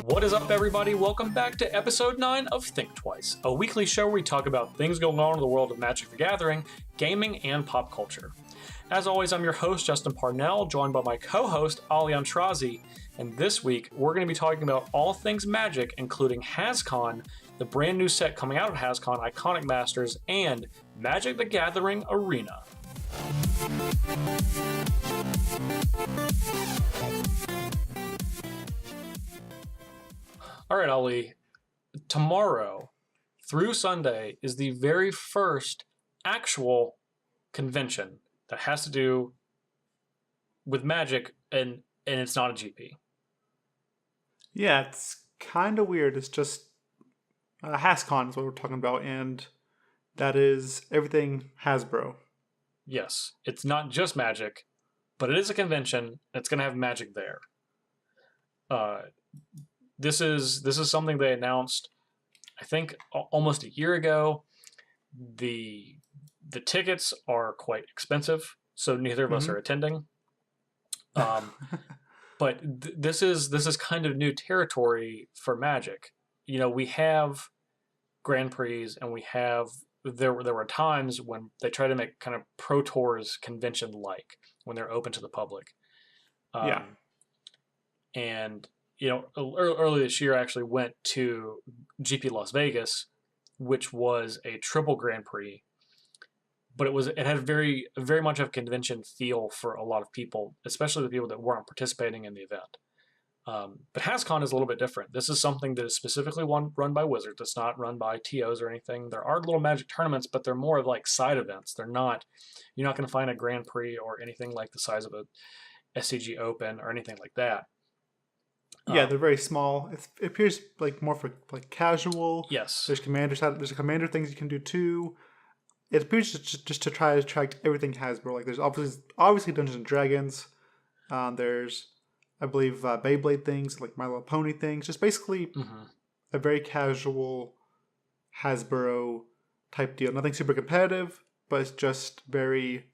What is up, everybody? Welcome back to episode 9 of Thinktwice, a weekly show where we talk about things going on in the world of Magic the Gathering, gaming, and pop culture. As always, I'm your host, Justin Parnell, joined by my co-host, Ali Aintrazi, and this week, we're going to be talking about all things Magic, including Hascon, the brand new set coming out of Hascon, Iconic Masters, and Magic the Gathering Arena. All right, Ali, tomorrow through Sunday is the very first actual convention that has to do with Magic, and it's not a GP. Yeah, it's kind of weird. It's just Hascon is what we're talking about, and that is everything Hasbro. Yes, it's not just Magic, but it is a convention. It's going to have Magic there. This is something they announced, I think, almost a year ago. The tickets are quite expensive, so neither of us are attending. But this is kind of new territory for Magic. You know, we have Grand Prix, and there were times when they try to make kind of Pro Tours convention like when they're open to the public. And you know, early this year, I actually went to GP Las Vegas, which was a triple Grand Prix, but it had very much of a convention feel for a lot of people, especially the people that weren't participating in the event. But Hascon is a little bit different. This is something that is specifically run by Wizards. It's not run by TOs or anything. There are little Magic tournaments, but they're more of like side events. You're not going to find a Grand Prix or anything like the size of a SCG Open or anything like that. Yeah, they're very small. It appears like more for like casual. Yes. There's a commander things you can do too. It appears just to try to attract everything Hasbro. Like there's obviously Dungeons and Dragons. There's I believe Beyblade things, like My Little Pony things. Just basically a very casual Hasbro type deal. Nothing super competitive, but it's just very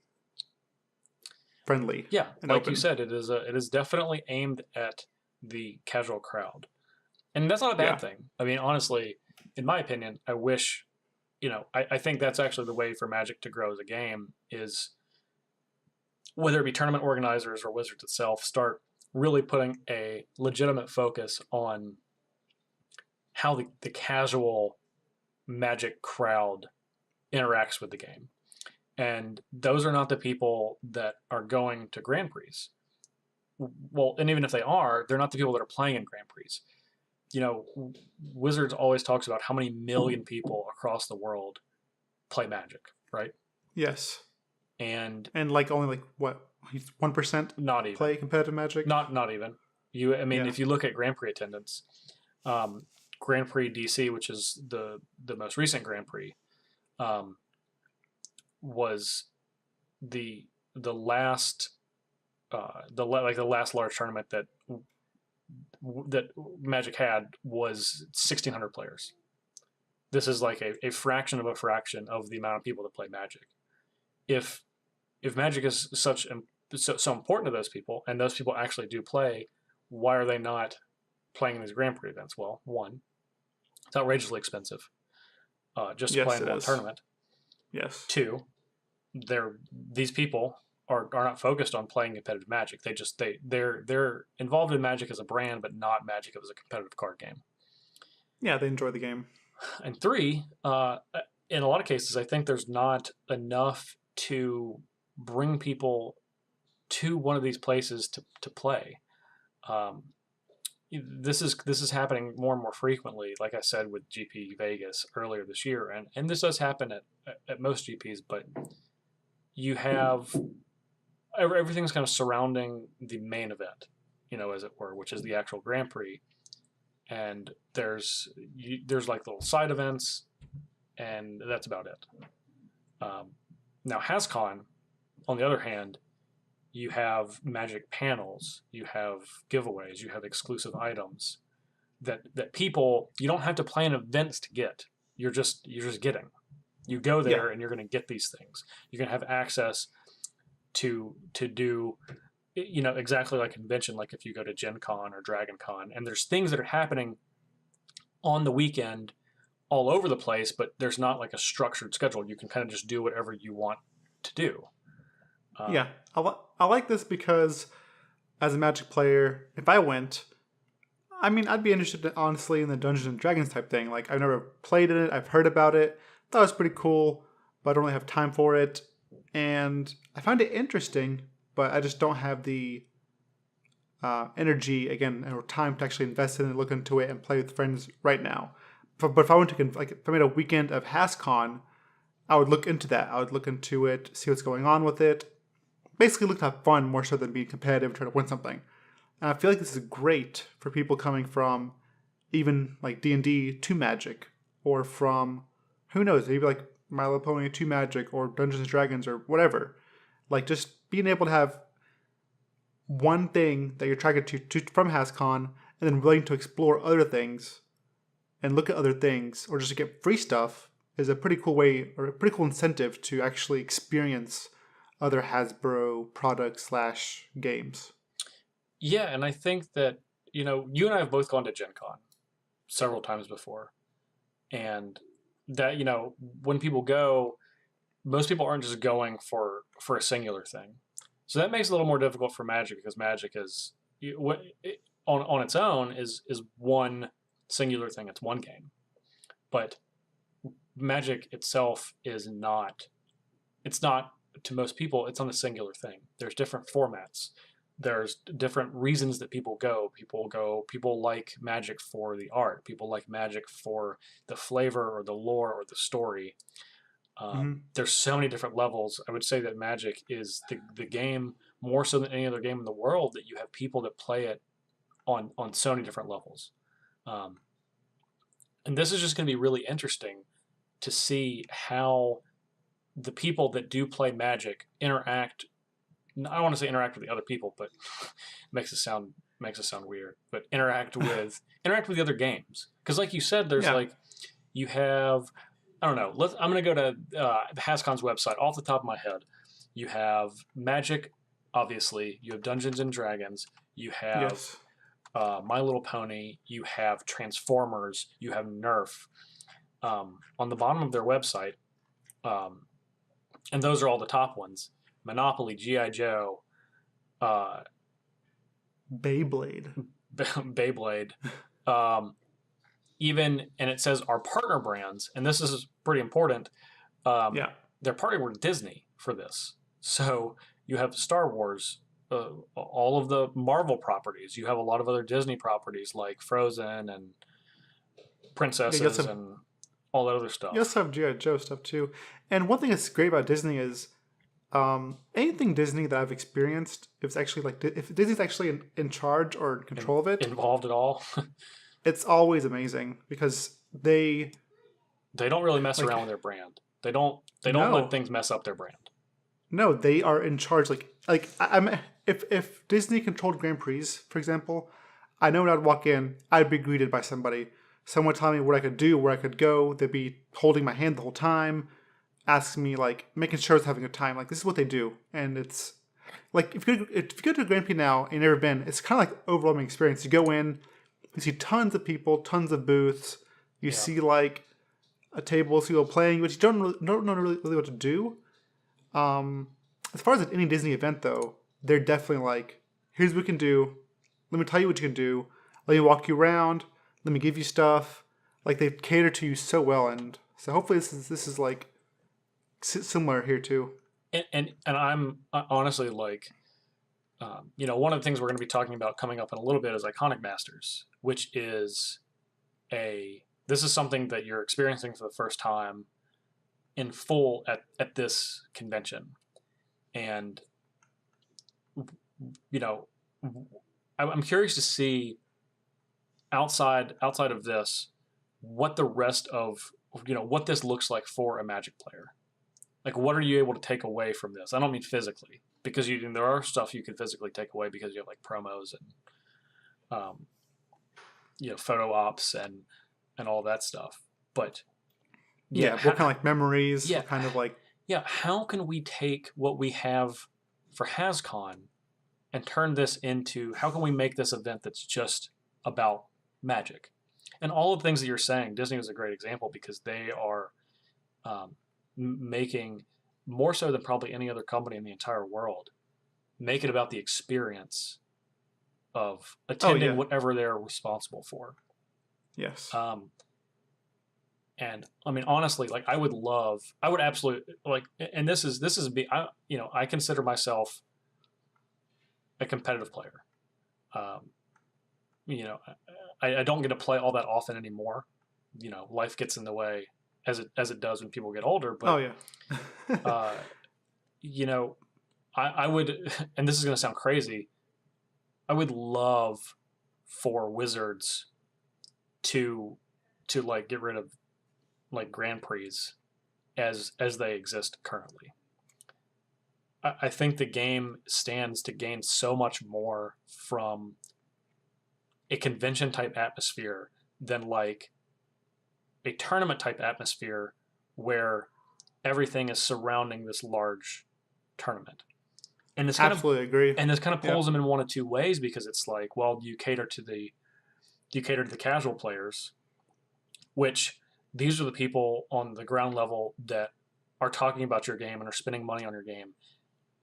friendly. Yeah, and like open. you said, it is definitely aimed at the casual crowd, and that's not a bad thing. I mean, honestly, in my opinion, I wish, I think that's actually the way for Magic to grow as a game is whether it be tournament organizers or Wizards itself start really putting a legitimate focus on how the casual Magic crowd interacts with the game. And those are not the people that are going to Grand Prix. Well, and even if they are, they're not the people that are playing in Grand Prix. You know, Wizards always talks about how many million people across the world play Magic, right? Yes. And like only like what 1% not even play competitive Magic. Not even. If you look at Grand Prix attendance, Grand Prix DC, which is the most recent Grand Prix, was the last the last large tournament that Magic had was 1,600 players. This is like a fraction of a fraction of the amount of people that play Magic. If Magic is so important to those people, and those people actually do play, why are they not playing these Grand Prix events? Well, one, it's outrageously expensive just to play in one tournament. Yes. Two, these people are not focused on playing competitive Magic. They're involved in Magic as a brand, but not Magic as a competitive card game. Yeah, they enjoy the game. And three, in a lot of cases, I think there's not enough to bring people to one of these places to play. This is happening more and more frequently, like I said, with GP Vegas earlier this year. And this does happen at most GPs, but you have everything's kind of surrounding the main event, as it were, which is the actual Grand Prix. And there's like little side events, and that's about it. Now, Hascon, on the other hand, you have Magic panels, you have giveaways, you have exclusive items that people, you don't have to plan events to get. You're just getting. You go there and you're going to get these things. You're going to have access to do exactly like convention, like if you go to Gen Con or Dragon Con, and there's things that are happening on the weekend all over the place, but there's not like a structured schedule. You can kind of just do whatever you want to do. Yeah, I like this because as a Magic player, if I went, I mean, I'd be interested, honestly, in the Dungeons and Dragons type thing. Like, I've never played in it. I've heard about it. Thought it was pretty cool, but I don't really have time for it. And I find it interesting, but I just don't have the energy, again, or time to actually invest in it, look into it, and play with friends right now. But if I went to, like, if I made a weekend of Hascon, I would look into that. I would look into it, see what's going on with it. Basically, look to have fun more so than being competitive, trying to win something. And I feel like this is great for people coming from even like D&D to Magic, or from, who knows, maybe like My Little Pony to Magic, or Dungeons and Dragons, or whatever. Like, just being able to have one thing that you're attracted to from Hascon, and then willing to explore other things and look at other things, or just to get free stuff, is a pretty cool way, or a pretty cool incentive to actually experience other Hasbro products / games. Yeah, and I think that, you and I have both gone to Gen Con several times before. And that, when people go, most people aren't just going for a singular thing. So that makes it a little more difficult for Magic, because Magic is on its own is one singular thing. It's one game. But Magic itself is not. It's not, to most people. It's on a singular thing. There's different formats. There's different reasons that people go. People like Magic for the art. People like Magic for the flavor or the lore or the story. There's so many different levels. I would say that Magic is the game, more so than any other game in the world, that you have people that play it on so many different levels. And this is just going to be really interesting to see how the people that do play Magic interact. I don't want to say interact with the other people, but makes it sound weird. But interact with the other games, because like you said, there's you have, I don't know. I'm going to go to the Hascon's website off the top of my head. You have Magic, obviously. You have Dungeons and Dragons. You have My Little Pony. You have Transformers. You have Nerf. On the bottom of their website, and those are all the top ones. Monopoly, G.I. Joe, Beyblade, even, and it says our partner brands, and this is pretty important. They're partnering with Disney for this, so you have Star Wars, all of the Marvel properties. You have a lot of other Disney properties like Frozen and Princesses and all that other stuff. You also have G.I. Joe stuff too. And one thing that's great about Disney is anything Disney that I've experienced, if Disney's actually in charge or in control of it, involved at all, it's always amazing, because they don't really mess around with their brand. They don't let things mess up their brand. No, they are in charge. If Disney controlled Grand Prix, for example, I know when I'd walk in, I'd be greeted by someone telling me what I could do, where I could go. They'd be holding my hand the whole time, asking me, making sure I was having a good time. This is what they do. And it's if you go to a Grand Prix now and you've never been, it's kind of like an overwhelming experience. You go in, you see tons of people, tons of booths. You see a table, see people playing, but you don't know really what to do. As far as any Disney event, though, they're definitely here's what we can do. Let me tell you what you can do. Let me walk you around. Let me give you stuff. They cater to you so well, and so hopefully this is similar here too. And I'm honestly one of the things we're going to be talking about coming up in a little bit is Iconic Masters, which is this is something that you're experiencing for the first time in full at this convention. And I'm curious to see outside of this what the rest of what this looks like for a Magic player. What are you able to take away from this? I don't mean physically, because there are stuff you can physically take away, because you have promos and photo ops and all that stuff. But what kind of memories? Yeah, what kind of how can we take what we have for Hascon and turn this into, how can we make this event that's just about Magic? And all of the things that you're saying, Disney is a great example because they are making, more so than probably any other company in the entire world, make it about the experience of attending whatever they're responsible for. Yes. And I mean, honestly, like I would absolutely like, and this is I consider myself a competitive player. I don't get to play all that often anymore. Life gets in the way as it does when people get older. But I would, and this is going to sound crazy, I would love for Wizards to like get rid of like Grand Prix as they exist currently. I think the game stands to gain so much more from a convention type atmosphere than like a tournament type atmosphere where everything is surrounding this large tournament. And this absolutely agree. And this kind of pulls them in one of two ways, because it's like, well, you cater to the casual players, which these are the people on the ground level that are talking about your game and are spending money on your game,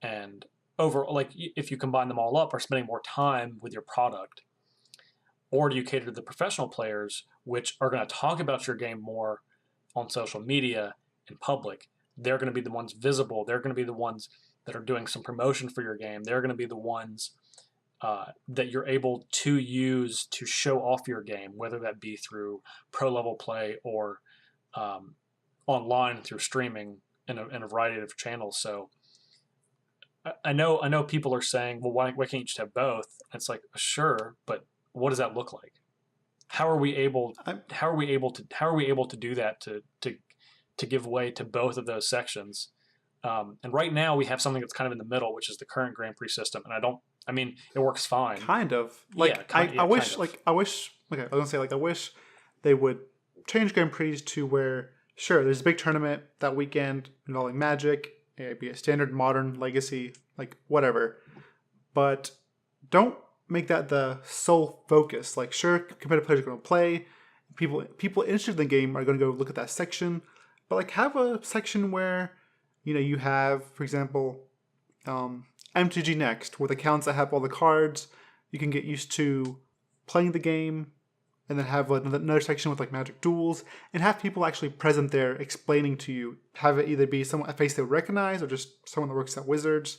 and over, like, if you combine them all up, are spending more time with your product. Or do you cater to the professional players, which are going to talk about your game more on social media in public? They're going to be the ones visible. They're going to be the ones that are doing some promotion for your game. They're going to be the ones that you're able to use to show off your game, whether that be through pro level play or online through streaming in a variety of channels. So I know people are saying, well, why can't you just have both? And it's like, sure, but what does that look like? How are we able to do that to give way to both of those sections? And right now we have something that's kind of in the middle, which is the current Grand Prix system. And it works fine. Kind of. Like, I wish I was gonna say, like, I wish they would change Grand Prix to where, sure, there's a big tournament that weekend involving Magic. It'd be a standard, modern, legacy, like, whatever. But don't make that the sole focus. Like, sure, competitive players are going to play. People interested in the game are going to go look at that section. But, like, have a section where, you have, for example, MTG Next, with accounts that have all the cards. You can get used to playing the game, and then have another section with like Magic Duels, and have people actually present there explaining to you. Have it either be a face they would recognize, or just someone that works at Wizards,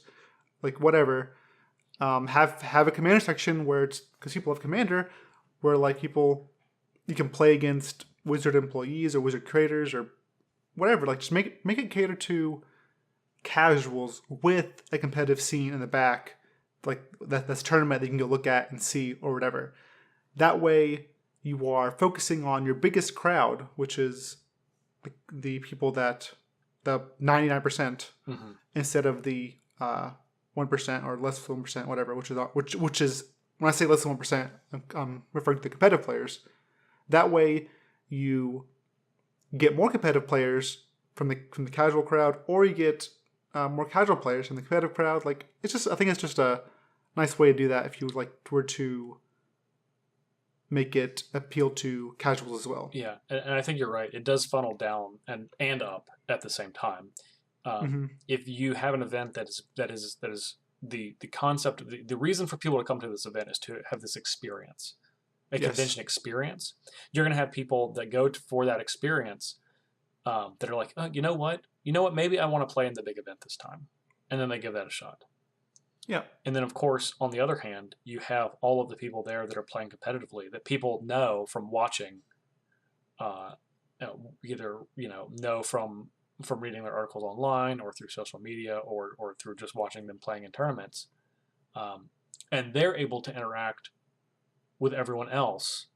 like whatever. Have a Commander section where it's, because people have Commander, where like you can play against Wizard employees or Wizard creators or whatever. Like, just make it cater to casuals with a competitive scene in the back, like that's tournament that you can go look at and see or whatever. That way you are focusing on your biggest crowd, which is the people the 99%, instead of the 1% or less than 1%, whatever, which is when I say less than 1%, I'm referring to the competitive players. That way you get more competitive players from the casual crowd, or you get more casual players from the competitive crowd. Like, I think it's just a nice way to do that if you were to make it appeal to casuals as well. Yeah, and I think you're right. It does funnel down and up at the same time. If you have an event that is the concept, the reason for people to come to this event is to have this experience, a convention experience. You're going to have people that go for that experience that are like, oh, you know what, maybe I want to play in the big event this time, and then they give that a shot. Yeah. And then, of course, on the other hand, you have all of the people there that are playing competitively that people know from watching, either know from reading their articles online or through social media or through just watching them playing in tournaments, and they're able to interact with everyone else.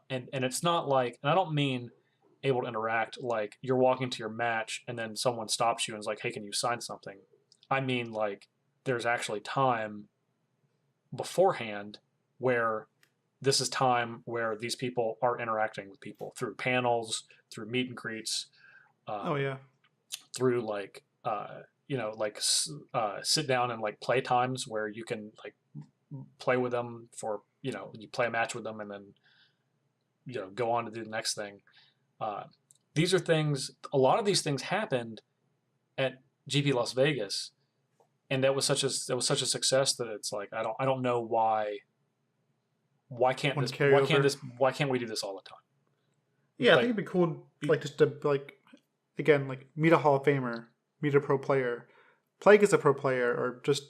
And it's not like, and I don't mean able to interact like you're walking to your match and then someone stops you and is like, hey, can you sign something? I mean, like, there's actually time beforehand where this is time where these people are interacting with people through panels, through meet and greets, through like sit down and like play times where you can like play with them for you play a match with them and then go on to do the next thing. Uh, these are things. A lot of these things happened at GP Las Vegas, and that was such a success that it's like I don't know why can't we do this all the time? Yeah, I think it'd be cool, like just to like again like meet a Hall of Famer, meet a pro player, play against a pro player, or just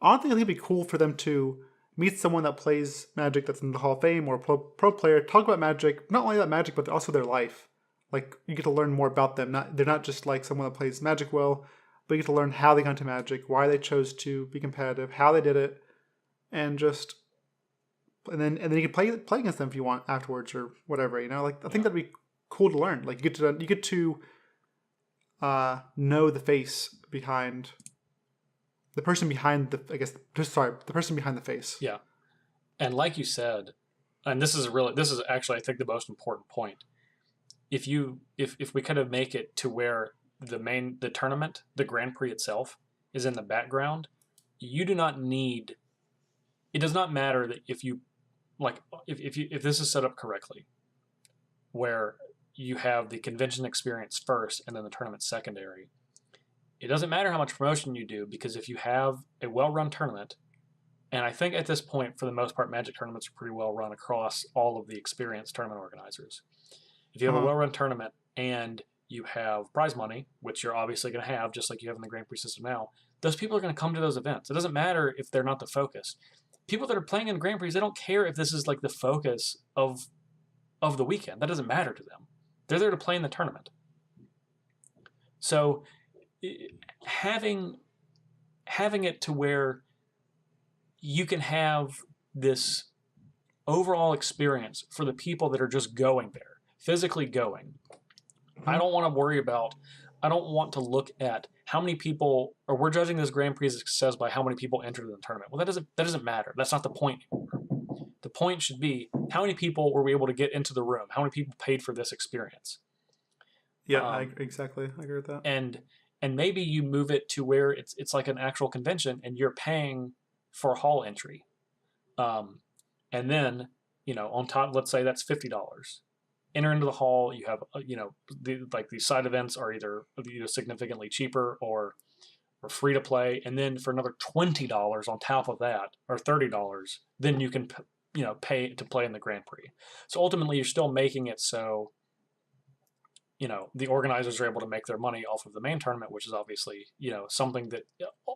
honestly I think it'd be cool for them to meet someone that plays Magic that's in the Hall of Fame or a pro player, talk about Magic, not only that Magic but also their life. Like you get to learn more about them. They're not just like someone that plays Magic well, but you get to learn how they got into Magic, why they chose to be competitive, how they did it, and then you can play against them if you want afterwards or whatever. Like I think that'd be cool to learn. Like you get to know the face behind the person behind the the person behind the face. Yeah, and like you said, and this is actually I think the most important point. If we kind of make it to where the tournament, the Grand Prix itself, is in the background, you do not need. It does not matter that if this is set up correctly, where you have the convention experience first and then the tournament secondary. It doesn't matter how much promotion you do, because if you have a well-run tournament, and I think at this point, for the most part, Magic tournaments are pretty well run across all of the experienced tournament organizers. If you have a well-run tournament and you have prize money, which you're obviously going to have, just like you have in the Grand Prix system now, those people are going to come to those events. It doesn't matter if they're not the focus. People that are playing in Grand Prix, they don't care if this is like the focus of the weekend. That doesn't matter to them. They're there to play in the tournament. So having it to where you can have this overall experience for the people that are just going there, physically going. Mm-hmm. I don't want to look at how many people, or we're judging this Grand Prix success by how many people entered in the tournament. Well, that doesn't matter. That's not the point anymore. The point should be how many people were we able to get into the room? How many people paid for this experience? Yeah, exactly. I agree with that. And maybe you move it to where it's like an actual convention and you're paying for a hall entry. And then, on top, let's say that's $50. Enter into the hall, you have, these side events are either significantly cheaper or free to play. And then for another $20 on top of that, or $30, then you can, pay to play in the Grand Prix. So ultimately, you're still making it so, the organizers are able to make their money off of the main tournament, which is obviously, something that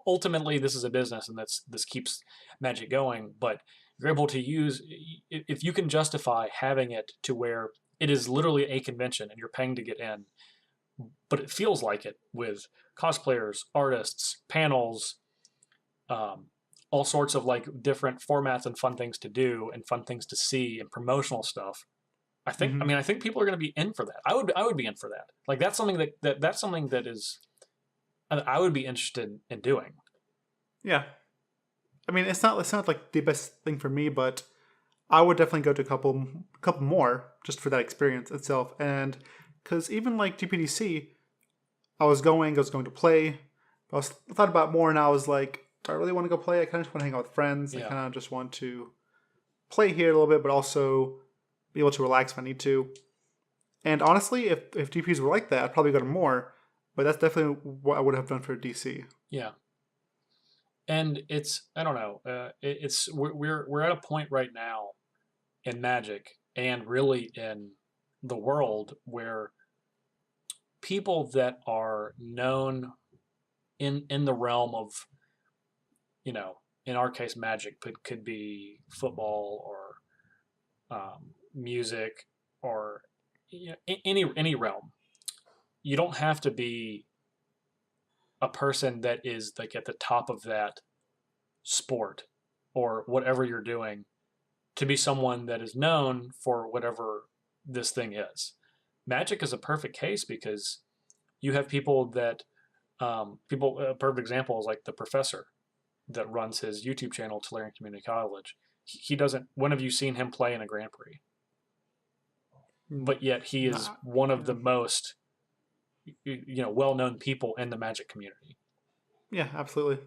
ultimately this is a business and this keeps Magic going. But you're able to use, if you can justify having it to where it is literally a convention and you're paying to get in, but it feels like it with cosplayers, artists, panels, all sorts of like different formats and fun things to do and fun things to see and promotional stuff. I think. Mm-hmm. I think people are going to be in for that. I would be in for that. Like that's something that's something that is, I would be interested in doing. Yeah, it's not like the best thing for me, but I would definitely go to a couple more just for that experience itself. And because even like GPDC, I was going to play. I thought about it more, and I was like, do I really want to go play? I kind of just want to hang out with friends. Yeah. I kind of just want to play here a little bit, but also be able to relax if I need to. And honestly, if GPs were like that, I'd probably go to more. But that's definitely what I would have done for DC. Yeah. And I don't know. We're at a point right now in Magic and really in the world where people that are known in the realm of, in our case, Magic could be football or music or any realm. You don't have to be a person that is like at the top of that sport or whatever you're doing to be someone that is known for whatever this thing is. Magic is a perfect case because you have people that a perfect example is like the professor that runs his YouTube channel, Tolarian Community College. He doesn't. When have you seen him play in a Grand Prix? But yet he is one of the most well-known people in the Magic community. Yeah, absolutely.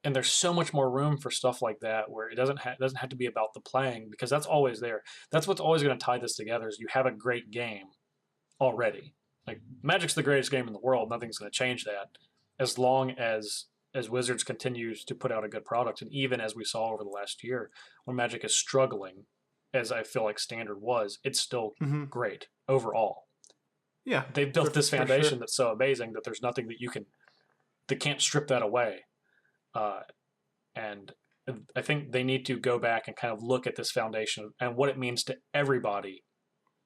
And there's so much more room for stuff like that where it doesn't have to be about the playing, because that's always there. That's what's always going to tie this together is you have a great game already. Like Magic's the greatest game in the world. Nothing's going to change that as long as Wizards continues to put out a good product. And even as we saw over the last year, when Magic is struggling, as I feel like Standard was, it's still Mm-hmm. great overall. Yeah, They've built this for foundation sure. that's so amazing that there's nothing that can't strip that away. Uh, and I think they need to go back and kind of look at this foundation and what it means to everybody,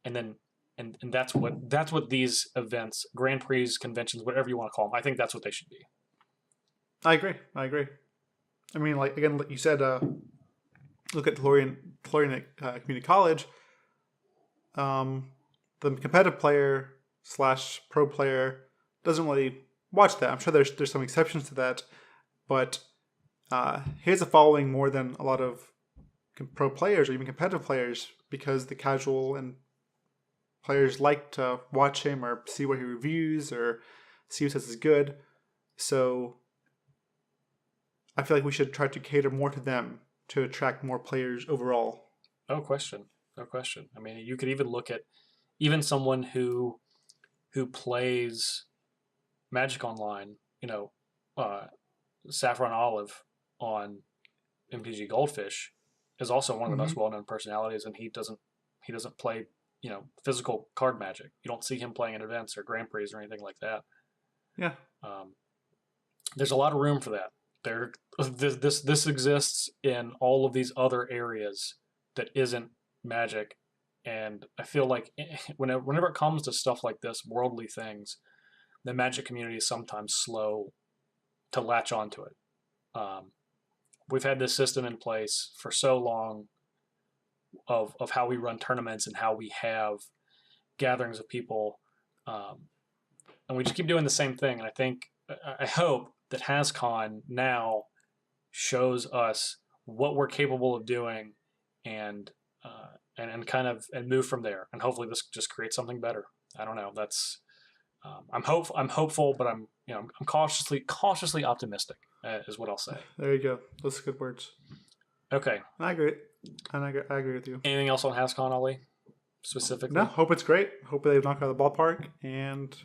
and then and that's what these events, Grand Prix, conventions, whatever you want to call them, I think that's what they should be. I agree. I agree. I mean, like again, like you said, look at Florian Community College. The competitive player / pro player doesn't really watch that. I'm sure there's some exceptions to that, but he has a following more than a lot of pro players or even competitive players because the casual and players like to watch him or see what he reviews or see who says is good. So I feel like we should try to cater more to them to attract more players overall. No question, no question. I mean, you could even look at even someone who plays Magic Online, Saffron Olive on MTG Goldfish is also one of the Mm-hmm. most well known personalities, and he doesn't play physical card Magic. You don't see him playing in events or Grand Prix or anything like that. Yeah. Um, there's a lot of room for that. This exists in all of these other areas that isn't Magic, and I feel like whenever it comes to stuff like this, worldly things, the Magic community is sometimes slow to latch onto it. Um, we've had this system in place for so long of how we run tournaments and how we have gatherings of people, um, and we just keep doing the same thing. And I hope that Hascon now shows us what we're capable of doing, and and kind of and move from there. And hopefully this just creates something better. I don't know. That's I'm hopeful, but I'm cautiously optimistic, is what I'll say. There you go. Those are good words. Okay. I agree. And I agree with you. Anything else on Hascon, Ali, No, specifically? hope it's great. Hope they knock out of the ballpark, and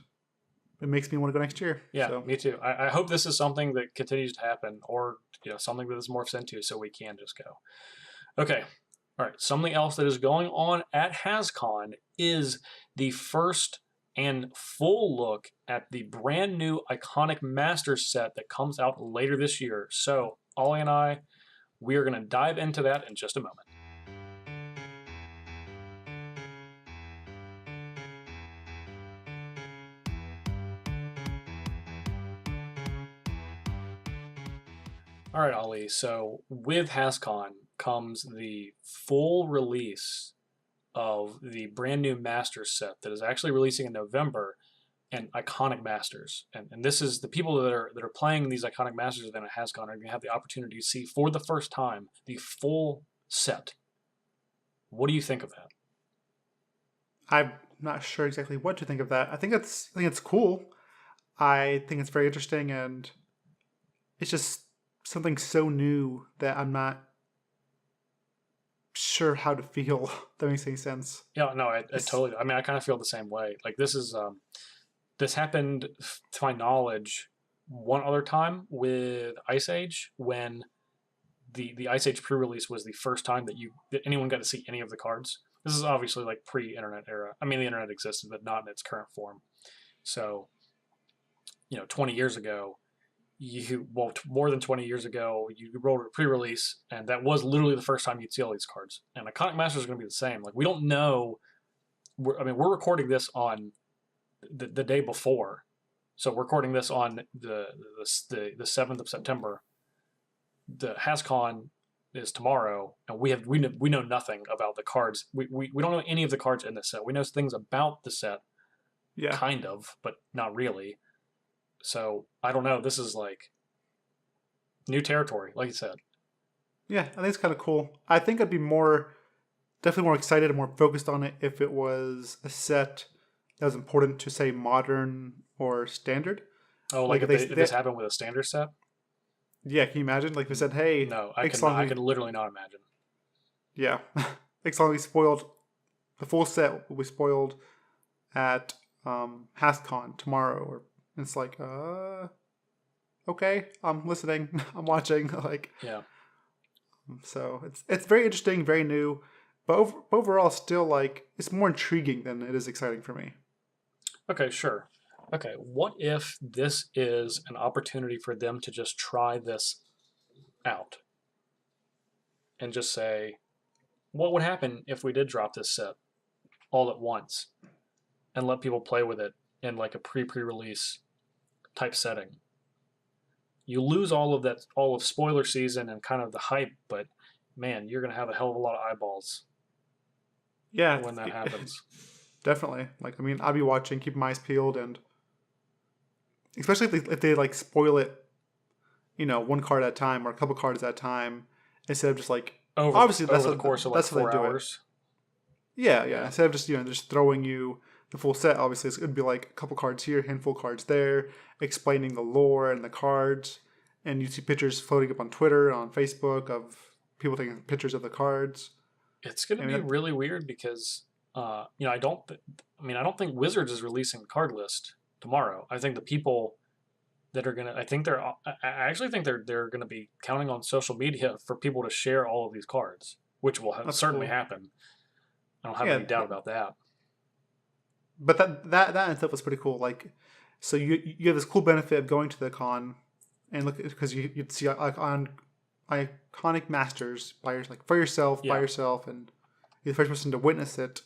it makes me want to go next year. Yeah, So me too. I hope this is something that continues to happen, or something that this morphs into, so we can just go. Okay. All right. Something else that is going on at Hascon is the first and full look at the brand new iconic Masters set that comes out later this year. So Ollie and I, we are going to dive into that in just a moment. All right, Ali. So with Hascon comes the full release of the brand new Masters set that is actually releasing in November, and iconic Masters. And this is the people that are playing these iconic Masters event at Hascon are going to have the opportunity to see for the first time the full set. What do you think of that? I'm not sure exactly what to think of that. I think it's cool. I think it's very interesting, and it's just something so new that I'm not sure how to feel. If that makes any sense. Yeah, no, I It's totally. I mean, I kind of feel the same way. Like this happened to my knowledge one other time with Ice Age when the Ice Age pre-release was the first time that anyone got to see any of the cards. This is obviously like pre-internet era. I mean, the internet existed, but not in its current form. So, 20 years ago, more than 20 years ago, you rolled a pre-release, and that was literally the first time you'd see all these cards. And Iconic Masters is going to be the same. Like we don't know. We're recording this on the day before, so we're recording this on the 7th of September. The Hascon is tomorrow, and we know nothing about the cards. We don't know any of the cards in the set. We know things about the set, yeah, kind of, but not really. So I don't know. This is like new territory, like you said. yeah. I think it's kind of cool. I think I'd be definitely more excited and more focused on it if it was a set that was important to say modern or standard. Oh, like Like if this happened with a standard set? yeah, can you imagine? Like we said, hey, No, I X can. I long, can literally not imagine. yeah, X long we spoiled the full set will be spoiled at Hascon tomorrow, or it's like, okay, I'm listening, I'm watching, like, Yeah. so it's very interesting, very new, but overall, still like it's more intriguing than it is exciting for me. Okay, sure. Okay, what if this is an opportunity for them to just try this out and just say, what would happen if we did drop this set all at once and let people play with it in like a pre-release type setting? You lose all of that, all of spoiler season and kind of the hype, but man, you're going to have a hell of a lot of eyeballs Yeah, when that happens. definitely. Like, I mean, I'll be watching, keep my eyes peeled, and especially if they like spoil it, one card at a time or a couple cards at a time, instead of just like obviously Over the course of like that's how they 4 do it. hours. Yeah, yeah. Yeah. Instead of just throwing you the full set, obviously it would be like a couple cards here, handful of cards there, explaining the lore and the cards, and you see pictures floating up on Twitter, on Facebook of people taking pictures of the cards. It's going to I mean, be really weird because, I don't. I don't think Wizards is releasing the card list tomorrow. I think the people that are gonna. I think they're. I actually think they're going to be counting on social media for people to share all of these cards, which will that's certainly cool. happen. I don't have Yeah, any doubt about that. but that in itself was pretty cool. Like, so you have this cool benefit of going to the con and look because you'd see like on iconic masters like for yourself by Yeah, yourself, and you're the first person to witness it,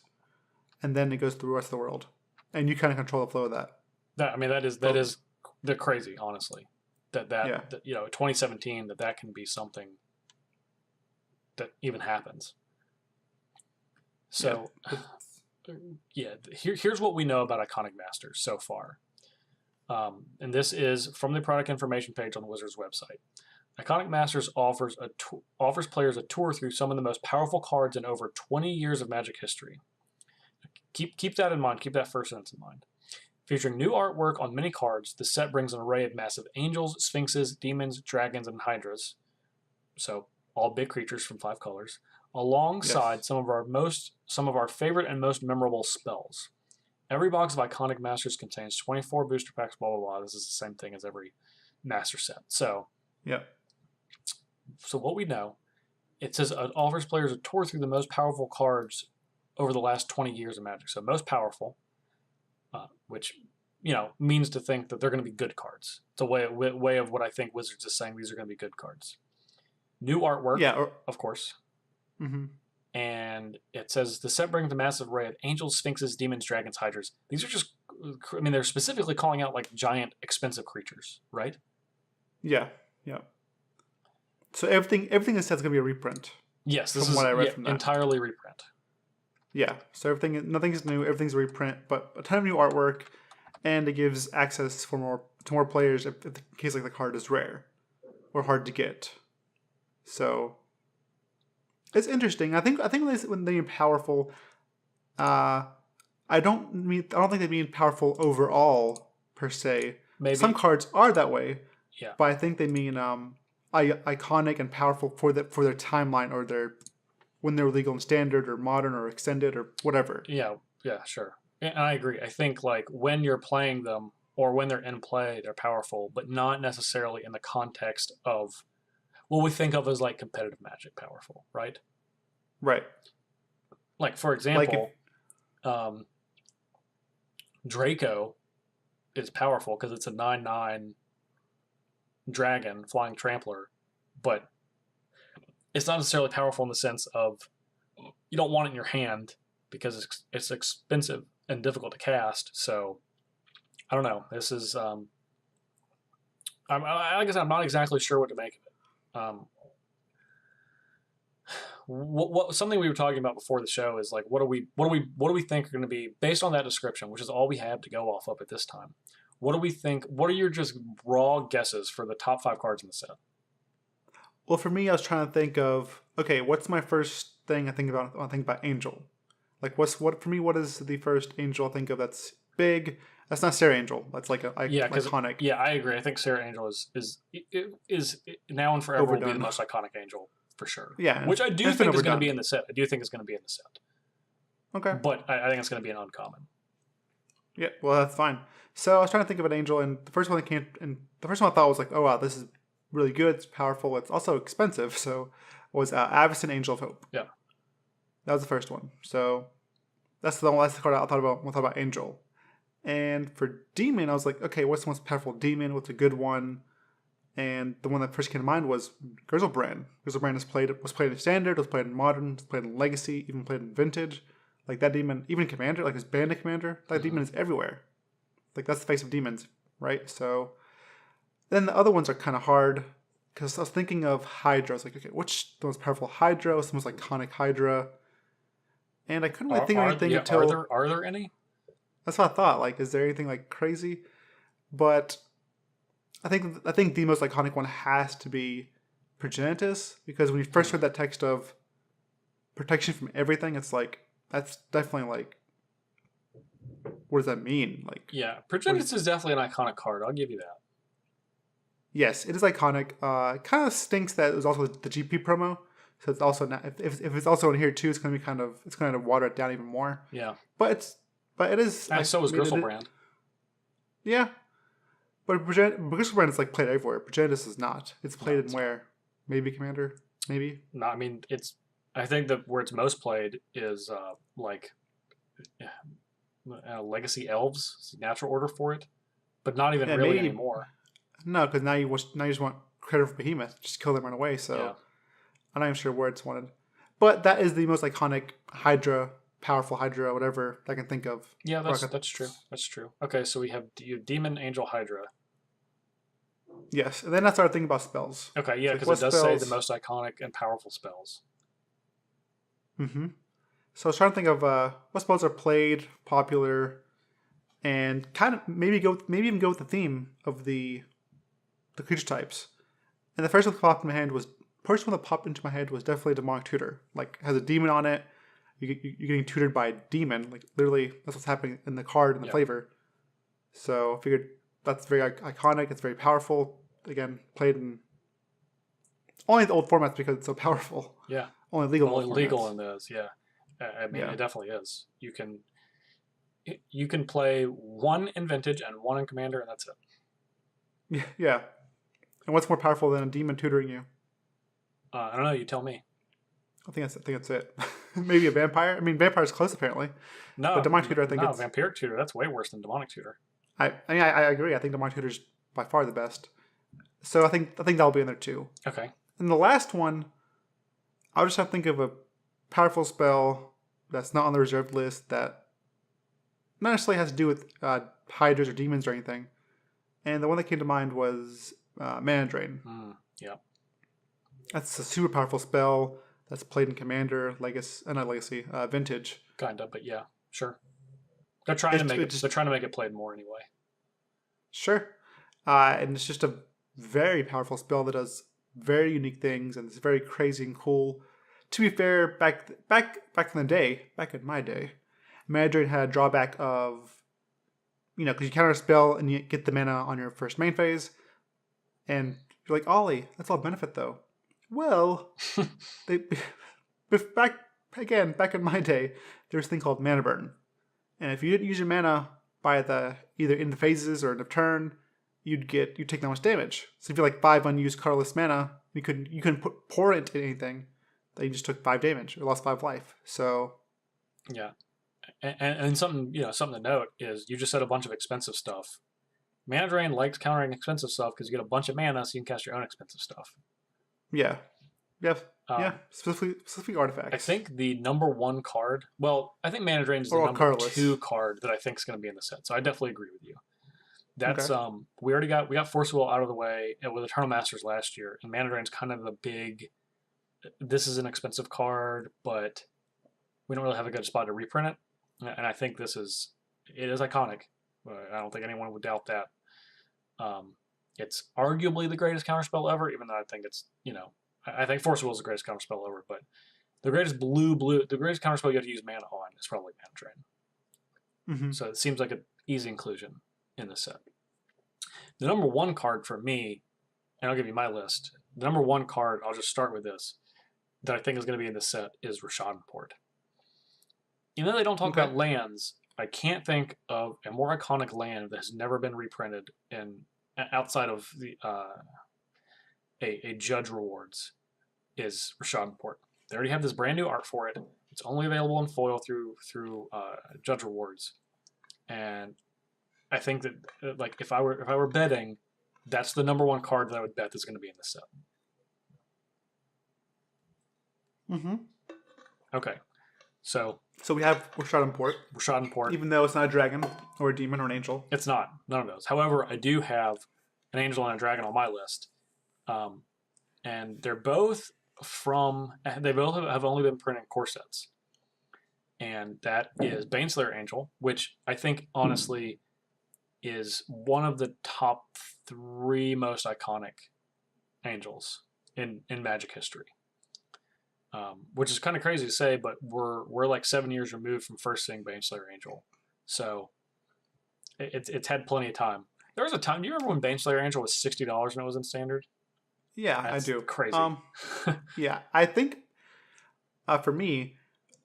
and then it goes through the rest of the world, and you kind of control the flow of that. that is the crazy. Honestly, Yeah, 2017 that can be something that even happens. yeah, So, yeah, here's what we know about Iconic Masters so far. And this is from the product information page on the Wizards website. Iconic Masters offers players a tour through some of the most powerful cards in over 20 years of Magic history. Keep that in mind. Keep that first sentence in mind. Featuring new artwork on many cards, the set brings an array of massive angels, sphinxes, demons, dragons, and hydras. So all big creatures from 5 colors, alongside yes, some of our favorite and most memorable spells. Every box of Iconic Masters contains 24 booster packs, blah, blah, blah. This is the same thing as every master set. So yeah, what we know, it says it offers players a tour through the most powerful cards over the last 20 years of Magic. So most powerful, which, means to think that they're going to be good cards. It's a way of what I think Wizards is saying these are going to be good cards. New artwork, yeah. of course. Mm-hmm. And it says the set brings a massive array of angels, sphinxes, demons, dragons, hydras. These are just, they're specifically calling out like giant, expensive creatures, right? Yeah, yeah. So everything in this set's gonna be a reprint. Yes, this From is what I read from that. entirely reprint. Yeah. So nothing's new. Everything's a reprint, but a ton of new artwork, and it gives access to more players if in case like the card is rare or hard to get. So it's interesting. I think when they mean powerful, I don't think they mean powerful overall per se. Maybe. Some cards are that way, Yeah. but I think they mean iconic and powerful for their timeline or their when they're legal and standard or modern or extended or whatever. Yeah, sure. And I agree. I think like when you're playing them or when they're in play, they're powerful, but not necessarily in the context of what we think of as like competitive Magic powerful, right? Right. Like for Like example, Draco is powerful because it's a 9/9 dragon flying trampler, but it's not necessarily powerful in the sense of you don't want it in your hand because it's expensive and difficult to cast. So I don't know. This is like I said, I'm not exactly sure what to make of it. What something we were talking about before the show is like what do we think are going to be based on that description, which is all we have to go off of at this time. What do we think? What are your just raw guesses for the top 5 cards in the set? well, for me, I was trying to think of okay, what's my first thing I think about? I think about Angel. Like what for me? What is the first Angel I think of that's big? That's not Sarah Angel. That's like Yeah, because iconic. yeah, I agree. I think Sarah Angel is now and forever will be the Overdone. most iconic Angel for sure. Yeah, Which I and do it's been think is going to be overdone. in the set. I do think it's going to be in the set, Okay. but I think it's going to be an uncommon. Yeah, well, that's fine. So I was trying to think of an angel, and the first one that came, and the first one I thought was like, oh wow, this is really good. It's powerful. It's also expensive. So was Avacyn Angel of Hope. Yeah, that was the first one. So that's the card I thought about when I thought about Angel. And for Demon, I was like, okay, what's the most powerful Demon? What's a good one? And the one that first came to mind was Grizzlebrand. Grizzlebrand was played in Standard, was played in Modern, was played in Legacy, even played in Vintage. Like that demon, even Commander, like his Bandit Commander, that demon is everywhere. Like that's the face of demons, right? So then the other ones are kind of hard because I was thinking of Hydra. I was like, okay, which the most powerful Hydra? What's the most iconic Hydra? And I couldn't really think of anything until are there any? That's what I thought. Like, is there anything like crazy? But I think the most iconic one has to be Progenitus because when you first heard that text of protection from everything, it's like that's definitely like, what does that mean? Like, yeah, Progenitus is definitely an iconic card. I'll give you that. Yes, it is iconic. It kind of stinks that it was also the GP promo, so it's also not. If it's also in here too, it's going to water it down even more. Yeah, but it is. And so was Grizzlebrand. Yeah, but Grizzlebrand is like played everywhere. Progenitus is not. It's played in where? Maybe Commander. Maybe. No, I mean it's. I think that where it's most played is like Legacy Elves. It's natural order for it, but not even really anymore. No, because now you just want Crater of Behemoth, just kill them, run away. So yeah. I'm not even sure where it's wanted, but that is the most iconic Hydra, powerful Hydra, whatever I can think of. Yeah, that's true. That's true. Okay, so you have Demon, Angel, Hydra. Yes, and then I started thinking about spells. Okay, yeah, because it does say the most iconic and powerful spells. Mm-hmm. So I was trying to think of what spells are played, popular, and kind of maybe even go with the theme of the creature types. And the first one that popped into my head was definitely Demonic Tutor. Like has a demon on it. You're getting tutored by a demon. Like literally, that's what's happening in the card and the flavor. So I figured that's very iconic. It's very powerful. Again, played in only the old formats because it's so powerful. Yeah, only legal. Only legal in those. Yeah, I mean it definitely is. You can play one in Vintage and one in Commander, and that's it. Yeah. And what's more powerful than a demon tutoring you? I don't know. You tell me. I think that's it. Maybe a vampire. I mean, vampire's close apparently. No, but demonic tutor. I think it's vampiric tutor. That's way worse than demonic tutor. I agree. I think demonic tutor's by far the best. So I think that'll be in there too. Okay. And the last one, I'll just have to think of a powerful spell that's not on the reserved list that not necessarily has to do with hydras or demons or anything. And the one that came to mind was Mana Drain. Yeah. That's a super powerful spell that's played in Commander, Vintage. Kinda, but yeah, sure. They're trying to make it played more anyway. Sure. And it's just a very powerful spell that does very unique things and it's very crazy and cool. To be fair, back in my day, Mana Drain had a drawback of, because you counter a spell and you get the mana on your first main phase, and you're like, Ollie, that's all benefit though. Well, back in my day, there was a thing called mana burn, and if you didn't use your mana by either in the phases or end of turn, you'd take that much damage. So if you had like 5 unused colorless mana, you couldn't pour it into anything. Then you just took 5 damage or lost 5 life. So yeah, and something to note is you just said a bunch of expensive stuff. Mana Drain likes countering expensive stuff because you get a bunch of mana, so you can cast your own expensive stuff. Yeah. Specifically artifacts. I think the number 1 card. Well, I think Mana Drain is the number 2 card that I think is going to be in the set. So I definitely agree with you. That's okay. We got Force Will out of the way with Eternal Masters last year, and Mana Drain's kind of the big. This is an expensive card, but we don't really have a good spot to reprint it, and I think it is iconic. I don't think anyone would doubt that. It's arguably the greatest counterspell ever, even though I think it's I think Force Will is the greatest counterspell ever, but the greatest the greatest counterspell you have to use mana on is probably Mana Drain. Mm-hmm. So it seems like easy inclusion in the set. The number one card for me, and I'll give you my list. The number one card, I'll just start with this, that I think is going to be in the set is Rashadenport. Even though they don't talk about lands, I can't think of a more iconic land that has never been reprinted outside of the a Judge Rewards is Rashadenport. They already have this brand new art for it. It's only available in foil through Judge Rewards, and I think that like if I were betting, that's the number one card that I would bet that's going to be in the set. Mm-hmm. Okay, so we have Rashadenport. Rashadenport, even though it's not a dragon or a demon or an angel. It's not. None of those. However, I do have an angel and a dragon on my list, and they're both from. They both have only been printed in core sets, and that is Baneslayer Angel, which I think honestly is one of the top 3 most iconic angels in Magic history. Which is kind of crazy to say, but we're like 7 years removed from first seeing Baneslayer Angel, so it's had plenty of time. There was a time. Do you remember when Baneslayer Angel was $60 when it was in standard? Yeah, that's I do. Crazy. Yeah, I think for me,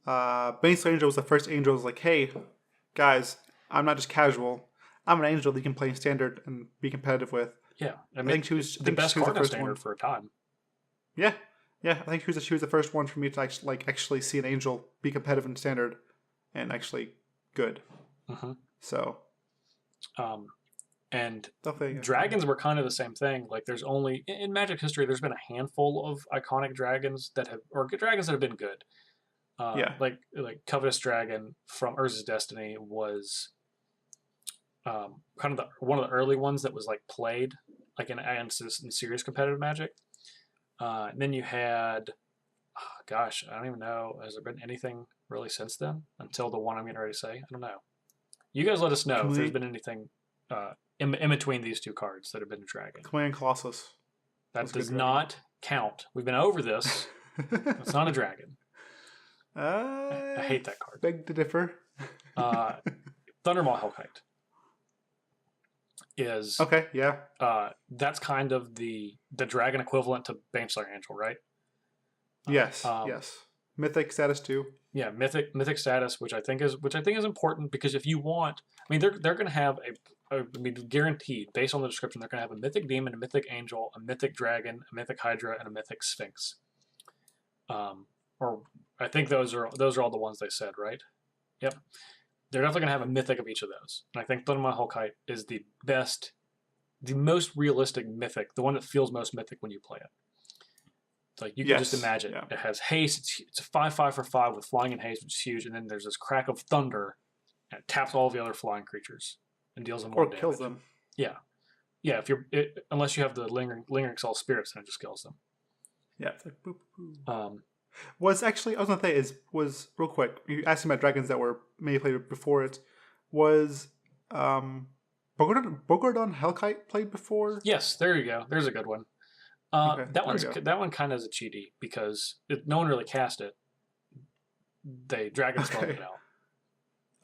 Baneslayer Angel was the first angel. Was like, hey, guys, I'm not just casual. I'm an angel that you can play in standard and be competitive with. Yeah, I think she was the best card in standard for a time. Yeah. Yeah, I think she was the first one for me to actually see an angel be competitive in standard, and actually good. Mm-hmm. So, and dragons were kind of the same thing. Like, there's only in Magic history, there's been a handful of iconic dragons that have been good. Like Covetous Dragon from Urza's Destiny was kind of one of the early ones that was like played like in serious competitive Magic. And then you had, I don't even know. Has there been anything really since then? Until the one I'm getting ready to say? I don't know. You guys let us know if there's been anything in between these two cards that have been a dragon. Command Colossus. That does not count. We've been over this. It's not a dragon. I hate that card. Beg to differ. Thundermaw Hellkite is okay. Yeah. That's kind of the dragon equivalent to Baneslayer Angel, right? Yes. Yes. Mythic status too. Yeah, mythic status, which I think is important, because if you want, I mean, they're going to have guaranteed based on the description, they're going to have a mythic demon, a mythic angel, a mythic dragon, a mythic hydra, and a mythic sphinx. Or I think those are all the ones they said, right? Yep. They're definitely going to have a mythic of each of those. And I think Thundermaw Hellkite is the best, the most realistic mythic, the one that feels most mythic when you play it. It's like you can just imagine. Yeah. It has haste. It's a 5/5 for 5 with flying and haste, which is huge. And then there's this crack of thunder, and it taps all the other flying creatures and deals them more damage. Or kills them. Yeah. Yeah, unless you have the lingering soul spirits, then it just kills them. Yeah. It's like boop, boop. Was actually, I was going to say, was real quick, you asked me about dragons that were maybe played before it. Was Bogardon Hellkite played before? Yes, there you go. There's a good one. Okay, that one kind of is a cheaty, because no one really cast it. Dragons spelled it out.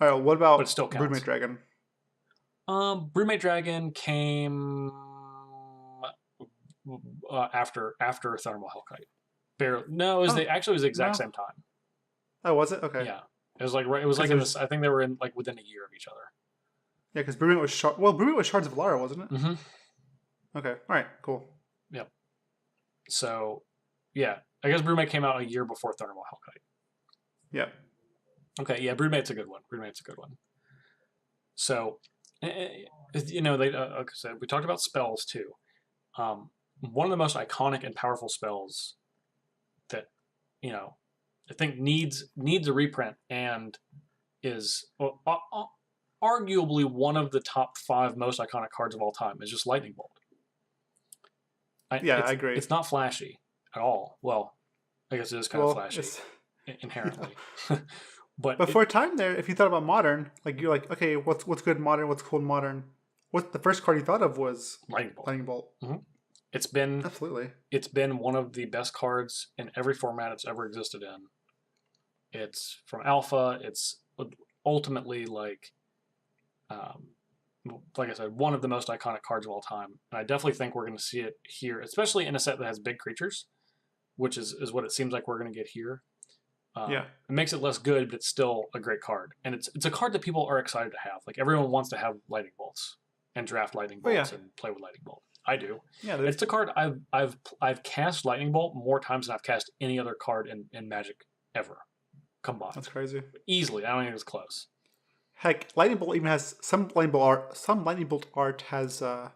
All right, what about but it still counts. Broodmate Dragon? Broodmate Dragon came after Thundermaw Hellkite. Barely. No, it was it was the exact same time. Oh, was it? Okay. Yeah, it was like in this. I think they were in like within a year of each other. Yeah, because Broodmate was Broodmate was Shards of Alara, wasn't it? Mm-hmm. Okay. All right. Cool. Yep. So, yeah, I guess Broodmate came out a year before Thundermaw Hellkite. Yeah. Okay. Yeah, Broodmate's a good one. So, you know, like I said, we talked about spells too. One of the most iconic and powerful spells that, you know, I think needs a reprint and is arguably one of the top 5 most iconic cards of all time is just Lightning Bolt. I agree. It's not flashy at all. Well, I guess it is kind of flashy inherently. But for a time there, if you thought about modern, like you're like, okay, what's good in modern? What's cool in modern? What the first card you thought of was Lightning Bolt. Mm-hmm. It's been one of the best cards in every format it's ever existed in. It's from Alpha. It's ultimately like Like I said, one of the most iconic cards of all time. And I definitely think we're going to see it here, especially in a set that has big creatures, which is what it seems like we're going to get here. Yeah. It makes it less good, but it's still a great card. And it's a card that people are excited to have. Like everyone wants to have lightning bolts and draft lightning bolts and play with lightning bolt. I do. Yeah, it's a card I've cast lightning bolt more times than I've cast any other card in Magic ever combined. That's crazy. Easily, I don't think it's close. Heck, lightning bolt even has some lightning bolt art. Some lightning bolt art has a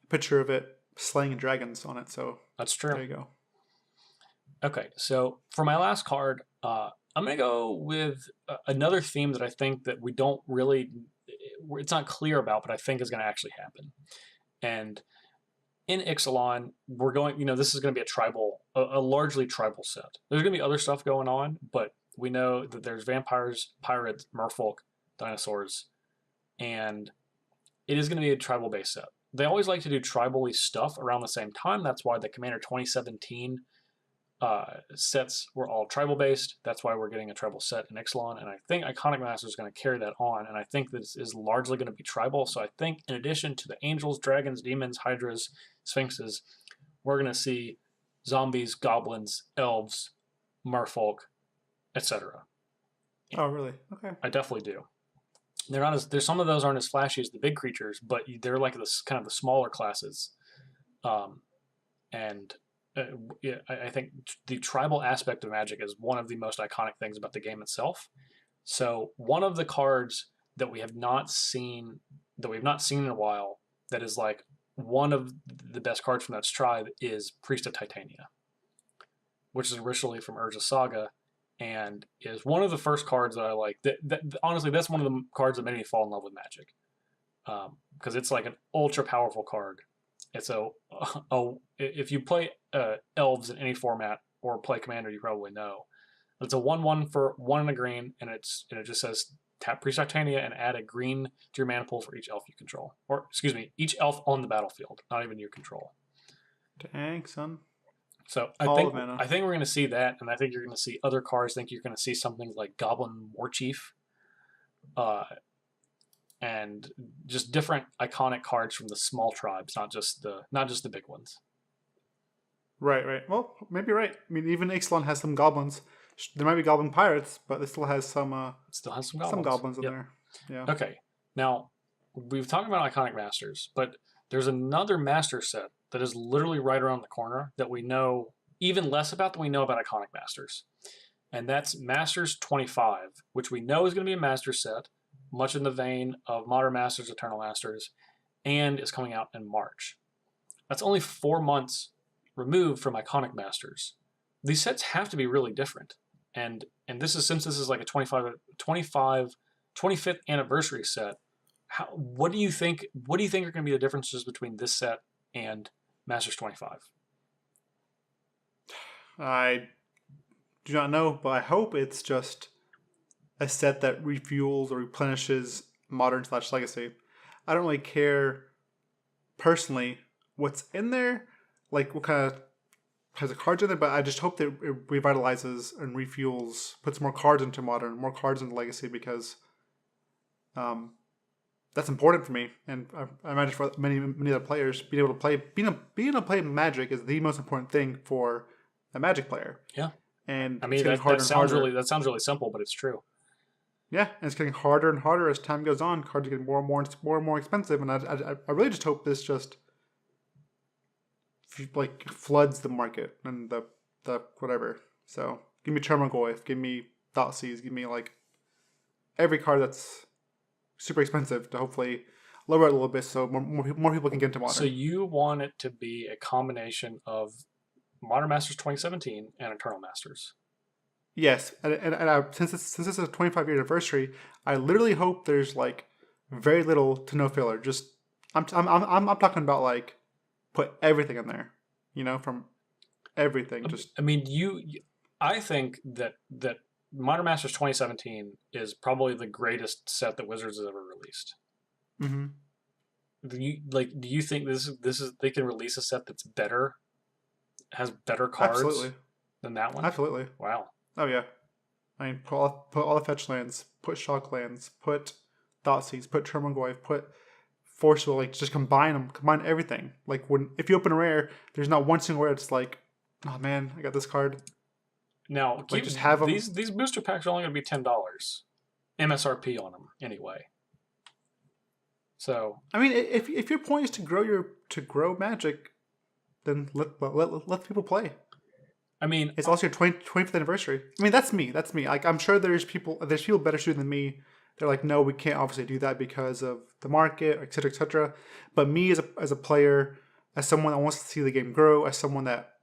picture of it slaying dragons on it. So that's true. There you go. Okay, so for my last card, I'm gonna go with another theme that I think that we don't really, it's not clear about, but I think is gonna actually happen. And in Ixalan, we're going, this is going to be a largely tribal set. There's going to be other stuff going on, but we know that there's vampires, pirates, merfolk, dinosaurs, and it is going to be a tribal-based set. They always like to do tribal-y stuff around the same time. That's why the Commander 2017 sets were all tribal-based. That's why we're getting a tribal set in Ixalan, and I think Iconic Masters is going to carry that on, and I think this is largely going to be tribal. So I think in addition to the angels, dragons, demons, hydras, sphinxes, we're going to see zombies, goblins, elves, merfolk, etc. Oh, really? Okay. I definitely do. They're not as some of those aren't as flashy as the big creatures, but they're like this kind of the smaller classes, and yeah, I think the tribal aspect of Magic is one of the most iconic things about the game itself. So one of the cards that we have not seen in a while, that is like one of the best cards from that tribe, is Priest of Titania, which is originally from Urza Saga, and is one of the first cards that I like. Honestly, that's one of the cards that made me fall in love with Magic, because it's like an ultra powerful card. It's if you play elves in any format or play Commander, you probably know. It's a 1/1 for 1 and a green, and it just says tap Priest Titania and add a green to your mana pool for each elf you control. Or, excuse me, each elf on the battlefield, not even your control. Dang, son. So I think we're going to see that, and I think you're going to see other cards. I think you're going to see something like Goblin Warchief, and just different iconic cards from the small tribes, not just the big ones. Right. Well, maybe you're right. I mean, even Ixalan has some goblins. There might be goblin pirates, but it still has some goblins in there. Yeah. Okay. Now, we've talked about Iconic Masters, but there's another master set that is literally right around the corner that we know even less about than we know about Iconic Masters. And that's Masters 25, which we know is going to be a master set, much in the vein of Modern Masters, Eternal Masters, and is coming out in March. That's only 4 months removed from Iconic Masters. These sets have to be really different. And since this is like a 25th anniversary set, what do you think are going to be the differences between this set and Masters 25? I do not know, but I hope it's just a set that refuels or replenishes Modern/Legacy. I don't really care personally what's in there, like what kind of has the cards in there, but I just hope that it revitalizes and refuels, puts more cards into Modern, more cards into Legacy, because that's important for me, and I imagine for many other players, being able to play Magic is the most important thing for a Magic player. Yeah, and I mean that sounds really simple, but it's true. Yeah, and it's getting harder and harder as time goes on. Cards are getting more and more expensive, and I really just hope this just like floods the market and the whatever. So give me Termagoyf, give me Thoughtseize, give me like every card that's super expensive to hopefully lower it a little bit so more people can get into Modern. So you want it to be a combination of Modern Masters 2017 and Eternal Masters. Yes, and since this is a 25-year anniversary, I literally hope there's like very little to no filler. Just I'm talking about like put everything in there, from everything. Just I mean, I think that Modern Masters 2017 is probably the greatest set that Wizards has ever released. Mm-hmm. Do you think this is they can release a set that's better, has better cards than that one? Absolutely. Wow. Oh yeah. I mean, put all the fetch lands, put shock lands, put Thoughtseize, put Termingoy, put Force Will, like just combine them, combine everything. Like if you open a rare, there's not one single rare that's like, oh man, I got this card. Now, Like just have them. These booster packs are only going to be $10 MSRP on them anyway. So I mean, if your point is to grow Magic, then let people play. I mean, it's also your 25th anniversary. I mean, that's me. Like, I'm sure there's people better suited than me. They're like, no, we can't obviously do that because of the market, et cetera, et cetera. But me as a player, as someone that wants to see the game grow, as someone that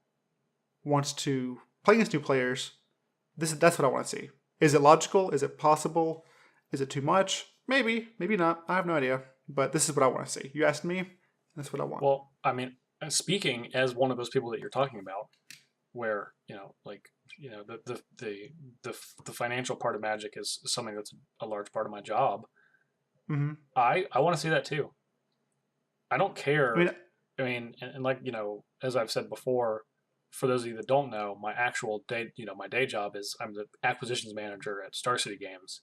wants to play against new players, that's what I want to see. Is it logical? Is it possible? Is it too much? Maybe, maybe not. I have no idea. But this is what I want to see. You asked me, that's what I want. Well, I mean, speaking as one of those people that you're talking about, where the financial part of Magic is something that's a large part of my job. Mm-hmm. I want to see that too. I don't care. I mean, like, as I've said before, for those of you that don't know, my actual day, my day job is I'm the acquisitions manager at Star City Games,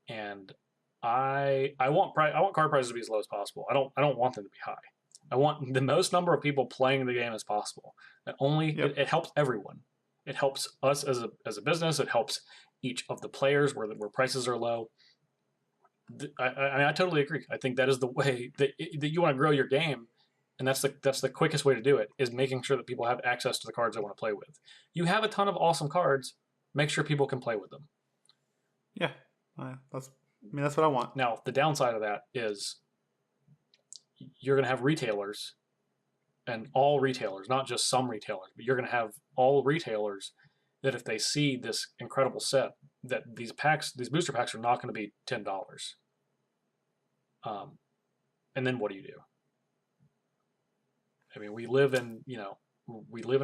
and I want card prices to be as low as possible. I don't want them to be high. I want the most number of people playing the game as possible. It helps everyone. It helps us as a business. It helps each of the players where prices are low. I totally agree. I think that is the way that you want to grow your game, and that's the quickest way to do it, is making sure that people have access to the cards they want to play with. You have a ton of awesome cards. Make sure people can play with them. Yeah, that's what I want. Now, the downside of that is you're going to have retailers, and all retailers, not just some retailers, but you're going to have all retailers that if they see this incredible set, that these booster packs are not going to be $10. And then what do you do? I mean, we live in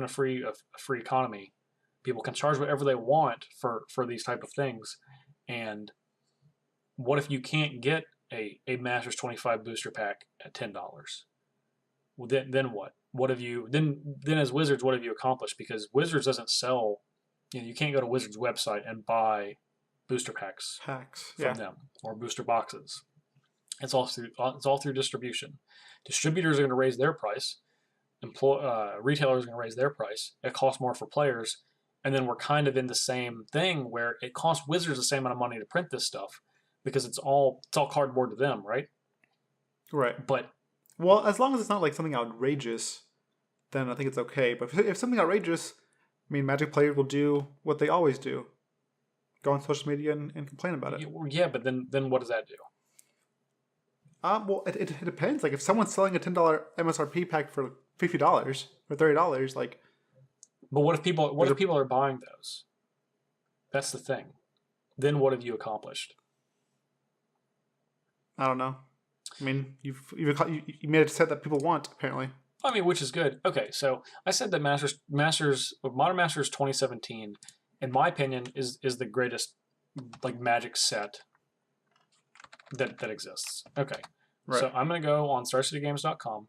a free economy. People can charge whatever they want for these type of things. And what if you can't get a Masters 25 booster pack at $10? Well, then what? What have you then as Wizards? What have you accomplished? Because Wizards doesn't sell. You can't go to Wizards' website and buy booster packs from them or booster boxes. It's all through distribution. Distributors are going to raise their price. Retailers are going to raise their price. It costs more for players, and then we're kind of in the same thing where it costs Wizards the same amount of money to print this stuff because it's all cardboard to them, right? Right. But well, as long as it's not like something outrageous, then I think it's okay. But if something outrageous, I mean, Magic players will do what they always do: go on social media and complain about it. Yeah, but then what does that do? Well, it depends. Like if someone's selling a $10 MSRP pack for $50 or $30, like. But what if people are buying those? That's the thing. Then what have you accomplished? I don't know. I mean, you made a set that people want, apparently. I mean, which is good. Okay, so I said that Modern Masters 2017, in my opinion, is the greatest Magic set that exists. Okay, right. So I'm gonna go on StarCityGames.com.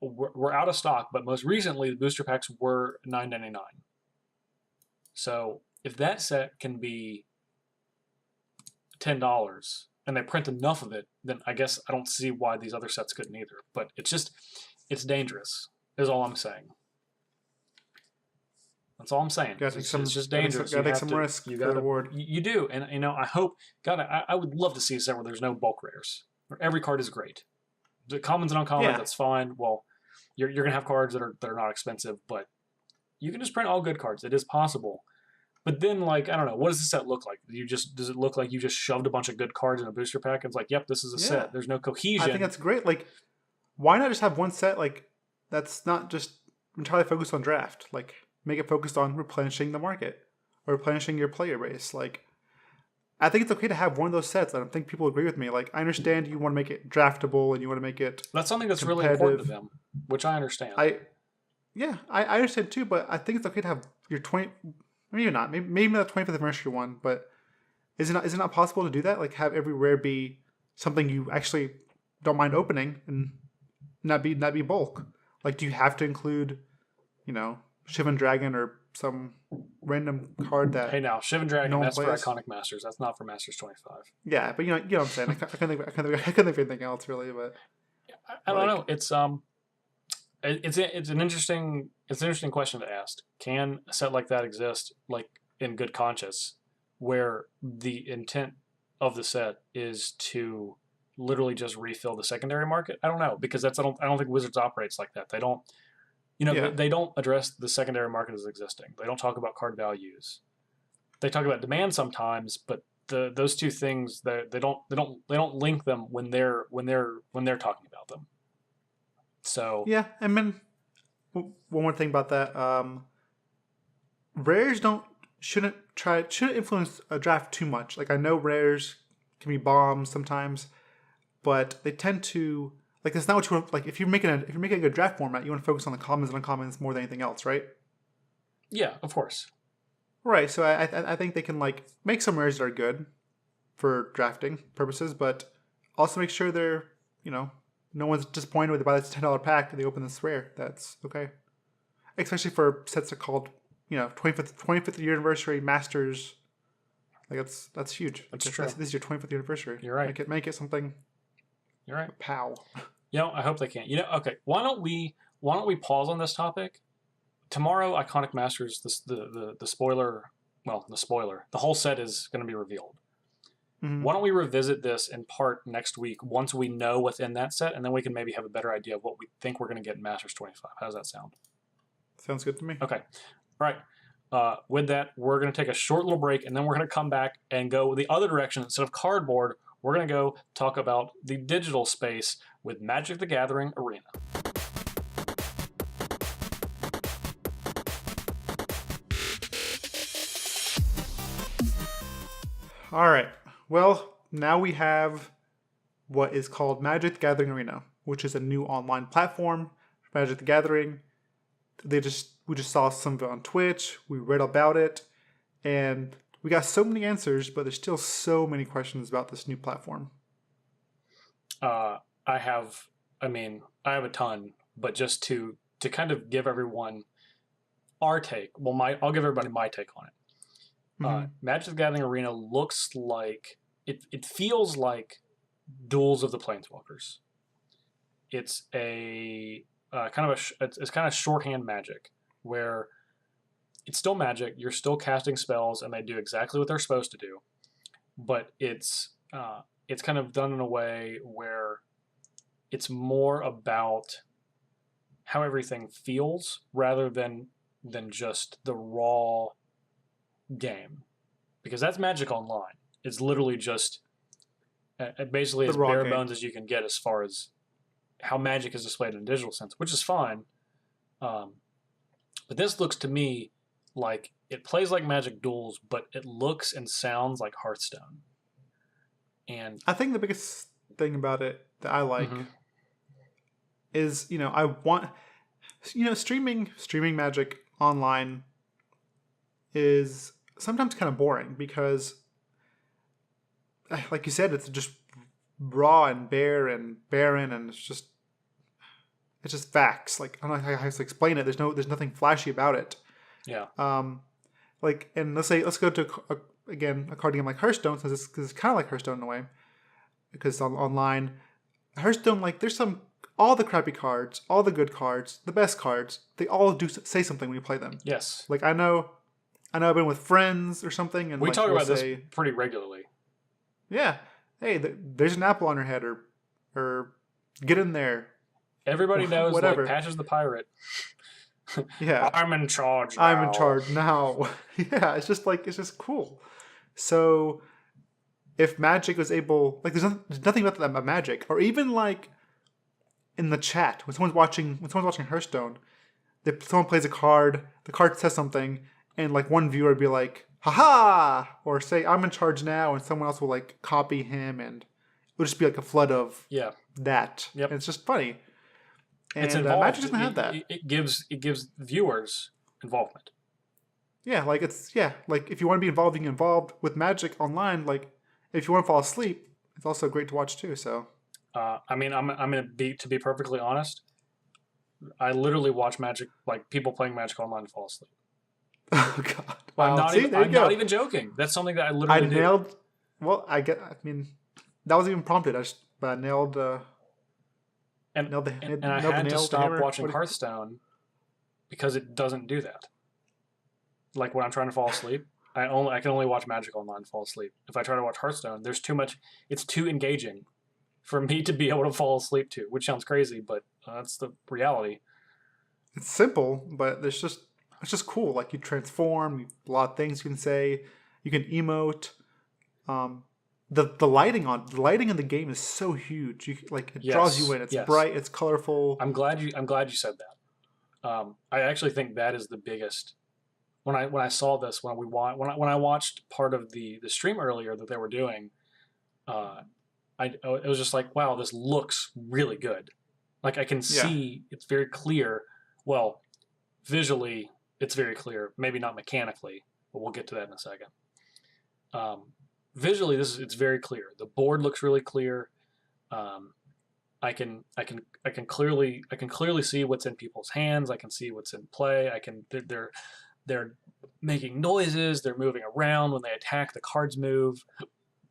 We're out of stock, but most recently the booster packs were $9.99. So if that set can be $10 and they print enough of it, then I guess I don't see why these other sets couldn't either. But it's dangerous, is all I'm saying. That's all I'm saying. It's just dangerous. You gotta take some risk for the reward. You do, and I hope. God, I would love to see a set where there's no bulk rares, where every card is great. The commons and uncommons, that's fine. Well, you're gonna have cards that are not expensive, but you can just print all good cards. It is possible. But then, I don't know, what does the set look like? Does it look like you just shoved a bunch of good cards in a booster pack? And it's like, yep, this is a set. There's no cohesion. I think that's great. Why not just have one set that's not just entirely focused on draft? Make it focused on replenishing the market or replenishing your player base. I think it's okay to have one of those sets. I don't think people agree with me. I understand you want to make it draftable and you want to make it that's something that's really important to them, which I understand. I understand too, but I think it's okay to have your 20, maybe not, maybe not the 25th anniversary one, but is it not possible to do that? Have every rare be something you actually don't mind opening and not be bulk. Do you have to include, Shivan Dragon or some random card that Hey, now Shivan Dragon. no one That's for plays. Iconic Masters. That's not for Masters 25. Yeah, but you know what I'm saying. I couldn't think of anything else really. But I don't know. like, It's an interesting question to ask. Can a set like that exist, like in good conscience, where the intent of the set is to literally just refill the secondary market? I don't know, because I don't think Wizards operates like that. They don't, yeah, they don't address the secondary market as existing. They don't talk about card values. They talk about demand sometimes, but those two things they don't link them when they're talking about them. So yeah. I mean, one more thing about that. Rares shouldn't influence a draft too much. Like I know rares can be bombs sometimes, but they tend to like that's not what you want. Like if you're making a good draft format, you want to focus on the commons and uncommons more than anything else, right? yeah, of course. Right. So I think they can like make some rares that are good for drafting purposes, but also make sure they're no one's disappointed with it by this $10 pack and they open this rare. That's okay. Especially for sets that are called 25th year anniversary Masters. Like that's huge. That's true. This is your 25th anniversary. You're right. Make it something. You're right. Pow. I hope they can. Okay. Why don't we pause on this topic? Tomorrow, Iconic Masters, the spoiler. Well, the whole set is going to be revealed. Mm-hmm. Why don't we revisit this in part next week once we know what's in that set, and then we can maybe have a better idea of what we think we're going to get in Masters 25. How does that sound? Sounds good to me. Okay. All right. With that, we're going to take a short little break, and then we're going to come back and go the other direction. Instead of cardboard, we're going to go talk about the digital space with Magic the Gathering Arena. All right. Well, now we have what is called Magic the Gathering Arena, which is a new online platform for Magic the Gathering. We just saw some of it on Twitch. We read about it, and we got so many answers, but there's still so many questions about this new platform. I have a ton, but just to kind of give everyone our take. Well, I'll give everybody my take on it. Magic the Gathering Arena looks like it feels like Duels of the Planeswalkers. It's a it's kind of shorthand Magic where it's still Magic. You're still casting spells, and they do exactly what they're supposed to do, but it's kind of done in a way where it's more about how everything feels rather than just the raw game, because that's Magic Online. It's literally just basically as bare bones as you can get as far as how Magic is displayed in a digital sense, which is fine. But this looks to me like it plays like Magic Duels, but it looks and sounds like Hearthstone. And I think the biggest thing about it that I like is I want streaming Magic online is sometimes kind of boring because, like you said, it's just raw and bare and barren, and it's just facts. Like I don't know how to explain it. There's nothing flashy about it. Yeah. And let's go to a card game like Hearthstone, because it's kind of like Hearthstone in a way, because online Hearthstone, like there's all the crappy cards, all the good cards, the best cards, they all do say something when you play them. Yes. Like I know I've been with friends or something, and we talk about this pretty regularly. Yeah. Hey, there's an apple on your head, or get in there. Everybody knows, whatever. Like Patches the Pirate. Yeah. I'm in charge now. I'm in charge now. Yeah, it's just cool. So if Magic was able, like there's nothing about Magic, or even like in the chat when someone's watching Hearthstone, someone plays a card, the card says something, and like one viewer would be like, haha, or say I'm in charge now, and someone else will like copy him, and it would just be like a flood of that. Yep. And it's just funny. And it's involved. Magic doesn't have that. It gives viewers involvement. Yeah, like like if you want to be involved, you can get involved with Magic online. Like if you want to fall asleep, it's also great to watch too. So, I'm gonna be perfectly honest. I literally watch Magic, like people playing Magic online, to fall asleep. Oh God! I'm not See, even. there you I'm go. not even joking. That's something that I I literally do. nailed. Well, I mean, that was even prompted. But I nailed. And nailed the and I nailed the had to nail with the stop hammer. watching Hearthstone because it doesn't do that. Like when I'm trying to fall asleep, I can only watch Magic Online to fall asleep. If I try to watch Hearthstone, there's too much. It's too engaging for me to be able to fall asleep to, which sounds crazy, but that's the reality. It's simple, but it's just cool. Like you transform, a lot of things you can say. You can emote. Um, the lighting in the game is so huge. It draws you Yes, in. It's yes. bright. It's colorful. I'm glad you said that. I actually think that is the biggest. When I saw this when I watched part of the stream earlier that they were doing, it was just like, wow, this looks really good. Like I can Yeah, see it's very clear. Well, visually it's very clear. Maybe not mechanically, but we'll get to that in a second. Um, Visually, it's very clear. The board looks really clear. Um, I can clearly see what's in people's hands. I can see what's in play. They're making noises. They're moving around when they attack. The cards move.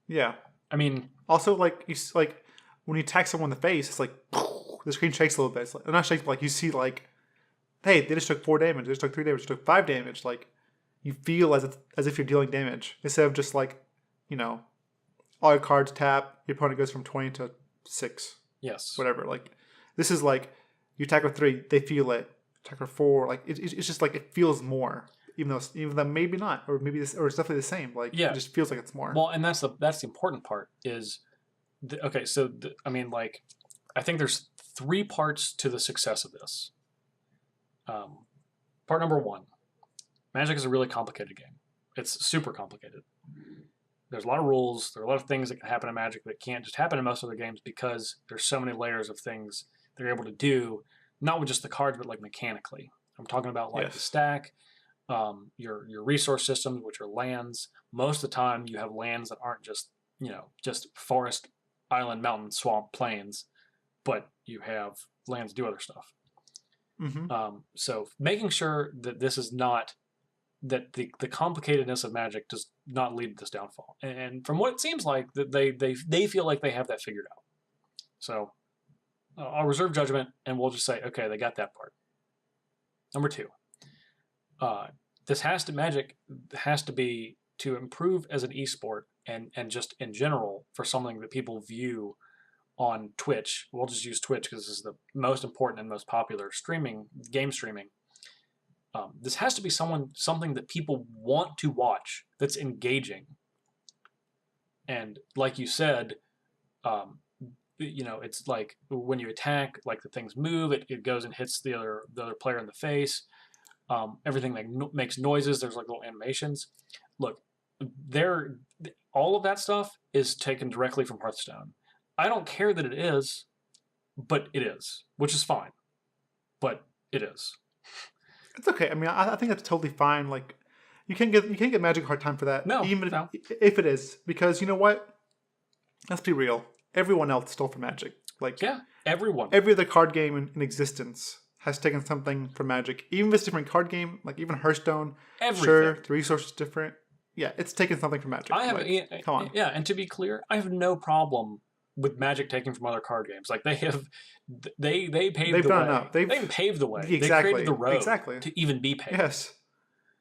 yeah. I mean, Also, like when you attack someone in the face, it's like the screen shakes a little bit. It's like, not shakes, but like you see like, hey, they just took 4 damage. They just took 3 damage. They took 5 damage. Like you feel as if you're dealing damage instead of just like, you know, all your cards tap. Your opponent goes from 20 to 6, yes. whatever. Like this is like you attack with 3, they feel it. Attack with 4, like it's just like it feels more. Even though maybe not, or maybe this, or it's definitely the same. Like Yeah. it just feels like it's more. Well, and that's the important part is, okay. So I mean, like, I think there's 3 parts to the success of this. Part number 1, Magic is a really complicated game. It's super complicated. There's a lot of rules. There are a lot of things that can happen in Magic that can't just happen in most other games because there's so many layers of things they're able to do, not with just the cards, but like mechanically. I'm talking about like the stack, your resource systems, which are lands. Most of the time, you have lands that aren't just just forest, island, mountain, swamp, plains, but you have lands do other stuff. Mm-hmm. So making sure that this is not that the complicatedness of Magic does not lead to this downfall. And from what it seems like, that they feel like they have that figured out. So I'll reserve judgment, and we'll just say, okay, they got that part. Number 2, Magic has to be to improve as an esport and just in general for something that people view on Twitch. We'll just use Twitch because this is the most important and most popular game streaming. This has to be something that people want to watch, that's engaging. And like you said, it's like when you attack, like the things move, it goes and hits the other player in the face. Everything like makes noises. There's like little animations. Look, all of that stuff is taken directly from Hearthstone. I don't care that it is, but it is, which is fine. But it is. It's okay. I mean, I think that's totally fine. Like, you can't get Magic a hard time for that. No, even if it is, because you know what? Let's be real. Everyone else stole from Magic. Like, yeah, everyone. Every other card game in existence has taken something from Magic. Even if it's a different card game, like even Hearthstone. Everything. Sure, the resource is different. Yeah, it's taken something from Magic. Come on. Yeah, and to be clear, I have no problem with Magic taking from other card games. Like they paved the way. They've paved the way. Exactly. They created the road to even be paved. Yes.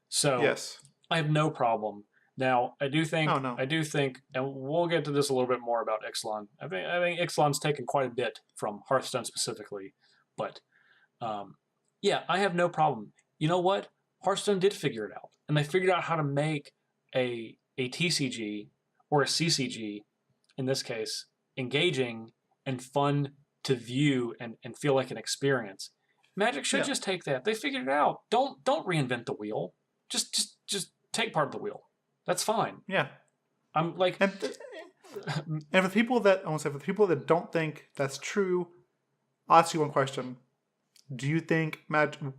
So yes. I have no problem. Now I do think and we'll get to this a little bit more about Ixalan. I think Ixalan's taken quite a bit from Hearthstone specifically, but yeah, I have no problem. You know what? Hearthstone did figure it out, and they figured out how to make a TCG or a CCG, in this case, engaging and fun to view and feel like an experience. Magic should just take that. They figured it out. Don't reinvent the wheel. Just take part of the wheel. That's fine. Yeah. I'm like, and for the people that don't think that's true, I'll ask you one question. Do you think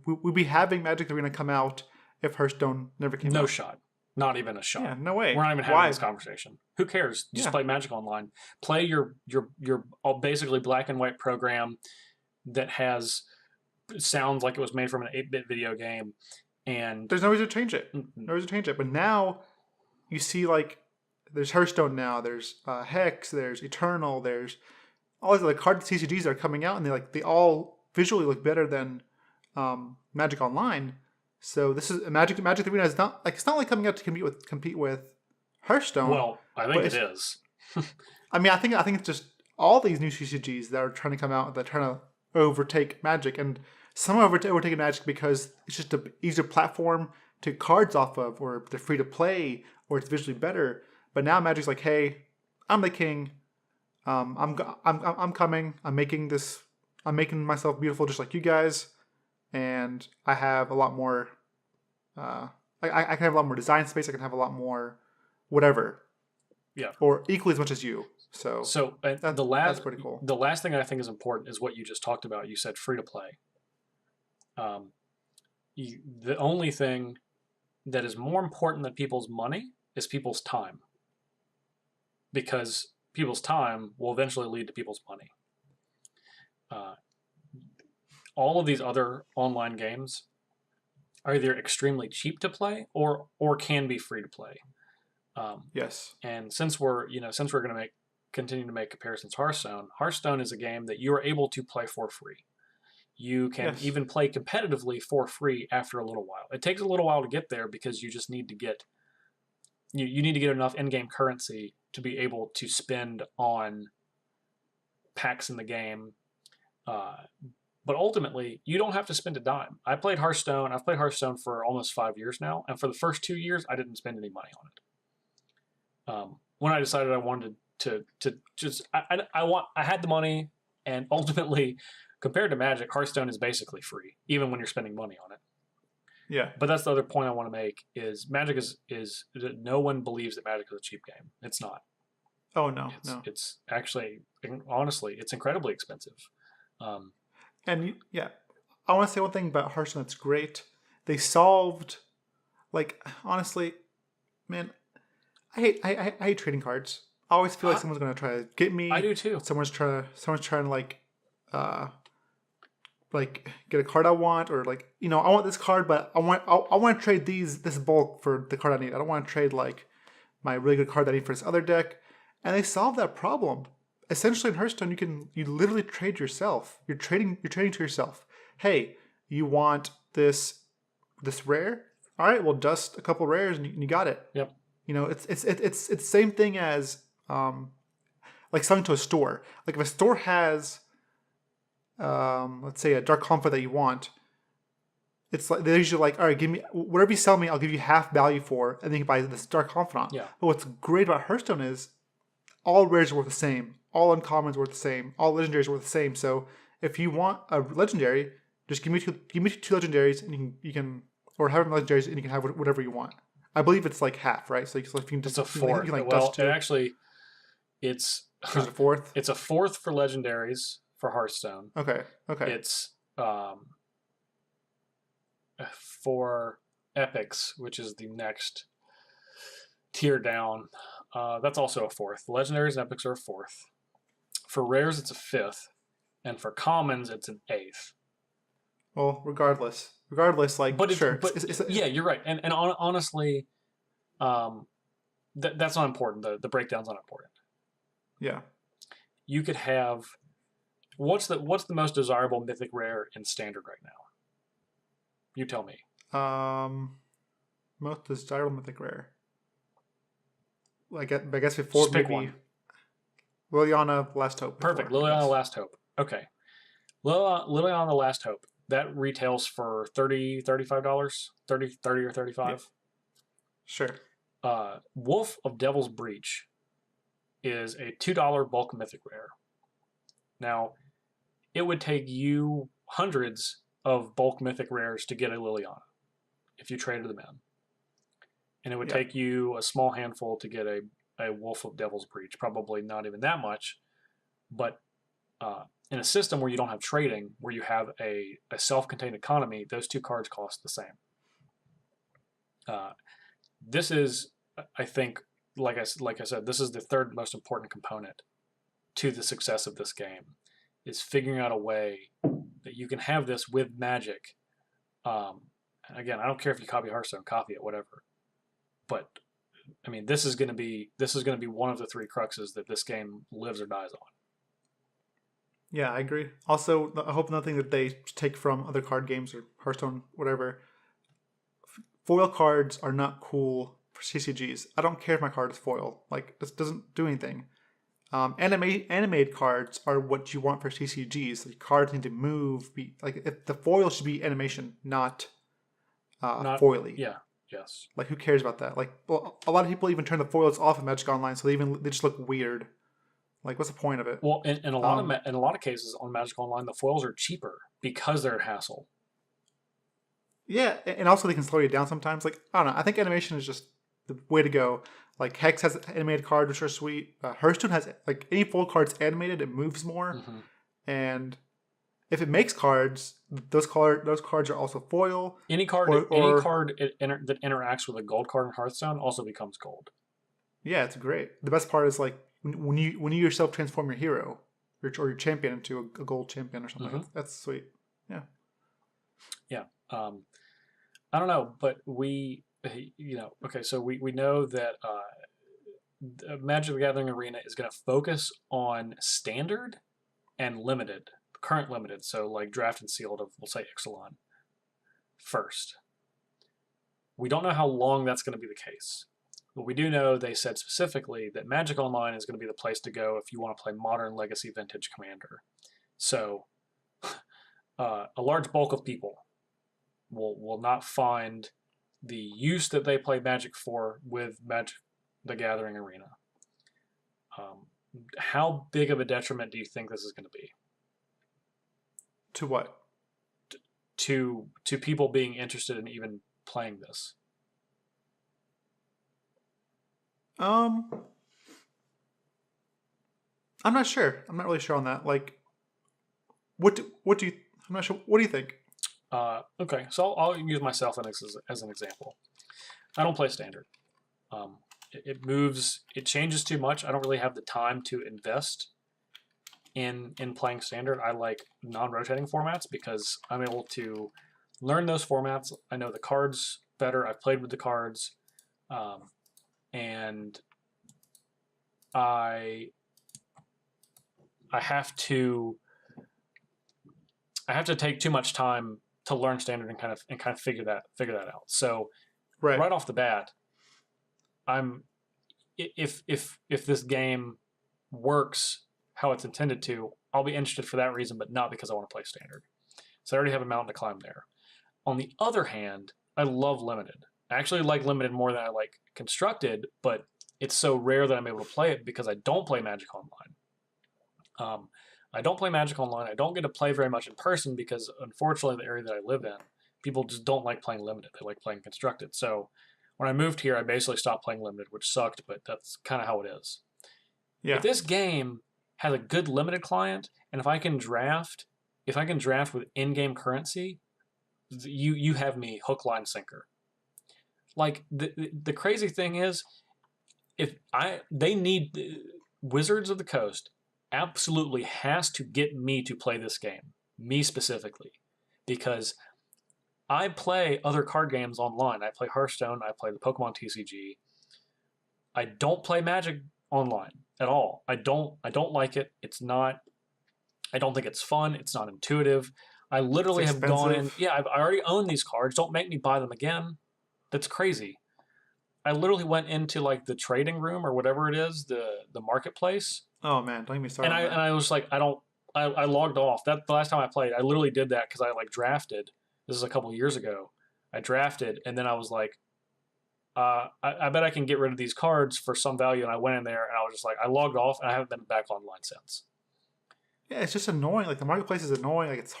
we'd be having Magic Arena come out if Hearthstone never came out? No shot. Not even a shot. Yeah, no way. We're not even having this conversation. Who cares? Just play Magic Online. Play your basically black and white program that sounds like it was made from an 8-bit video game, And there's no reason to change it. No reason to change it. But now you see like there's Hearthstone now. There's Hex. There's Eternal. There's all these like card TCGs that are coming out, and they all visually look better than Magic Online. So this is Magic the Arena is not like it's not like coming out to compete with Hearthstone. well, I think it is. I mean, I think it's just all these new CCGs that are trying to come out that are trying to overtake Magic, and some are overtaking Magic because it's just an easier platform to cards off of, or they're free to play, or it's visually better. But now Magic's like, hey, I'm the king. I'm coming. I'm making this. I'm making myself beautiful, just like you guys, and I have a lot more. I can have a lot more design space. I can have a lot more, whatever. Yeah. Or equally as much as you. So that's pretty cool. The last thing I think is important is what you just talked about. You said free to play. The only thing that is more important than people's money is people's time, because people's time will eventually lead to people's money. All of these other online games are either extremely cheap to play or can be free to play. Yes. And since we're going to continue to make comparisons to Hearthstone is a game that you are able to play for free. You can even play competitively for free after a little while. It takes a little while to get there because you just need to get you need to get enough in-game currency to be able to spend on packs in the game. But ultimately, you don't have to spend a dime. I've played Hearthstone for almost 5 years now, and for the first 2 years, I didn't spend any money on it. When I decided I wanted to just I had the money, and ultimately, compared to Magic, Hearthstone is basically free, even when you're spending money on it. Yeah. But that's the other point I want to make is Magic is no one believes that Magic is a cheap game. It's not. Oh no, It's actually, honestly, it's incredibly expensive. And I want to say one thing about Hearthstone that's great. They solved, like, honestly, man, I hate trading cards. I always feel like someone's going to try to get me. I do too. Someone's trying to like get a card I want, or like, I want this card, but I want to trade this bulk for the card I need. I don't want to trade like my really good card that I need for this other deck. And they solved that problem. Essentially in Hearthstone, you literally trade yourself. You're trading to yourself. Hey, you want this rare? All right, well, dust a couple rares and you got it. Yep. It's the same thing as like selling to a store. Like if a store has let's say a Dark Conflict that you want, it's like they're usually like, all right, give me whatever you sell me, I'll give you half value for, and then you can buy this Dark Conflict. Yeah. But what's great about Hearthstone is all rares are worth the same, all uncommons are worth the same, all legendaries are worth the same. So if you want a legendary, just give me two legendaries, and you can or have legendaries, and you can have whatever you want. I believe it's like half, right? So you can just it's a fourth. You can, like, well, it's there's a fourth. It's a fourth for legendaries for Hearthstone. Okay. It's for epics, which is the next tier down. That's also a fourth. The legendaries and epics are a fourth. For rares, it's a fifth, and for commons, it's an eighth. Well, regardless, like, sure. Yeah, you're right. And honestly, that's not important. The breakdown's not important. Yeah. You could have what's the most desirable mythic rare in standard right now? You tell me. Most desirable mythic rare. I guess before just pick maybe one. Liliana Last Hope. Perfect. Liliana Last Hope. Okay. Liliana Last Hope. That retails for $30, $35, 30 or 35. Yeah. Sure. Wolf of Devil's Breach is a $2 bulk mythic rare. Now, it would take you hundreds of bulk mythic rares to get a Liliana if you traded them in. And it would take you a small handful to get a Wolf of Devil's Breach. Probably not even that much. But in a system where you don't have trading, where you have a self-contained economy, those two cards cost the same. This is, I think, like I said, this is the third most important component to the success of this game, is figuring out a way that you can have this with Magic, again, I don't care if you copy Hearthstone, copy it, whatever. But I mean, this is going to be one of the three cruxes that this game lives or dies on. Yeah, I agree. Also, I hope nothing that they take from other card games or Hearthstone, whatever. Foil cards are not cool for CCGs. I don't care if my card is foil. Like, this doesn't do anything. Animated cards are what you want for CCGs. The cards need to move. If the foil should be animation, not foily. Yeah. Yes. Like, who cares about that? Like, well, a lot of people even turn the foils off in Magic Online, so they just look weird. Like, what's the point of it? Well, in a lot of cases on Magic Online, the foils are cheaper because they're a hassle. Yeah, and also they can slow you down sometimes. Like, I don't know. I think animation is just the way to go. Like, Hex has animated cards, which are sweet. Hearthstone has, like, any foil cards animated, it moves more. Mm-hmm. And if it makes cards, those cards are also foil. Any card that interacts with a gold card in Hearthstone also becomes gold. Yeah, it's great. The best part is, like, when you yourself transform your hero or your champion into a gold champion or something. Mm-hmm. That's sweet. Yeah. Yeah. I don't know, but okay, so we know that Magic the Gathering Arena is going to focus on standard and limited, current limited, so like draft and sealed of, we'll say, Ixalan first. We don't know how long that's going to be the case, but we do know they said specifically that Magic Online is going to be the place to go if you want to play Modern, Legacy, Vintage, Commander. So a large bulk of people will not find the use that they play Magic for with Magic the Gathering Arena. How big of a detriment do you think this is going to be? To what? To people being interested in even playing this? I'm not sure. I'm not really sure on that. Like, what do you? I'm not sure. What do you think? Okay, so I'll use myself as an example. I don't play standard. It moves, it changes too much. I don't really have the time to invest in playing standard. I like non-rotating formats because I'm able to learn those formats. I know the cards better. I've played with the cards, and I have to take too much time to learn standard and kind of figure that out. So right off the bat, if this game works how it's intended to, I'll be interested for that reason, but not because I want to play standard. So I already have a mountain to climb there. On the other hand, I love limited. I actually like limited more than I like constructed, but it's so rare that I'm able to play it because I don't play Magic Online. I don't play Magic Online. I don't get to play very much in person because, unfortunately, the area that I live in, people just don't like playing limited. They like playing constructed. So when I moved here, I basically stopped playing limited, which sucked, but that's kind of how it is. Yeah. If this game has a good limited client, and if I can draft with in-game currency, you have me hook, line, sinker. Like the crazy thing is, they need Wizards of the Coast absolutely has to get me to play this game, me specifically, because I play other card games online. I play Hearthstone. I play the Pokemon TCG. I don't play Magic online at all. I don't like it. It's not. I don't think it's fun. It's not intuitive. I literally have gone in. Yeah, I already own these cards. Don't make me buy them again. That's crazy. I literally went into like the trading room or whatever it is, the marketplace. Oh man, don't get me started. And I was like, I logged off. That the last time I played, I literally did that because I like drafted. This is a couple years ago. I drafted, and then I was like, I bet I can get rid of these cards for some value. And I went in there, and I was just like, I logged off, and I haven't been back online since. Yeah, it's just annoying. Like the marketplace is annoying. Like it's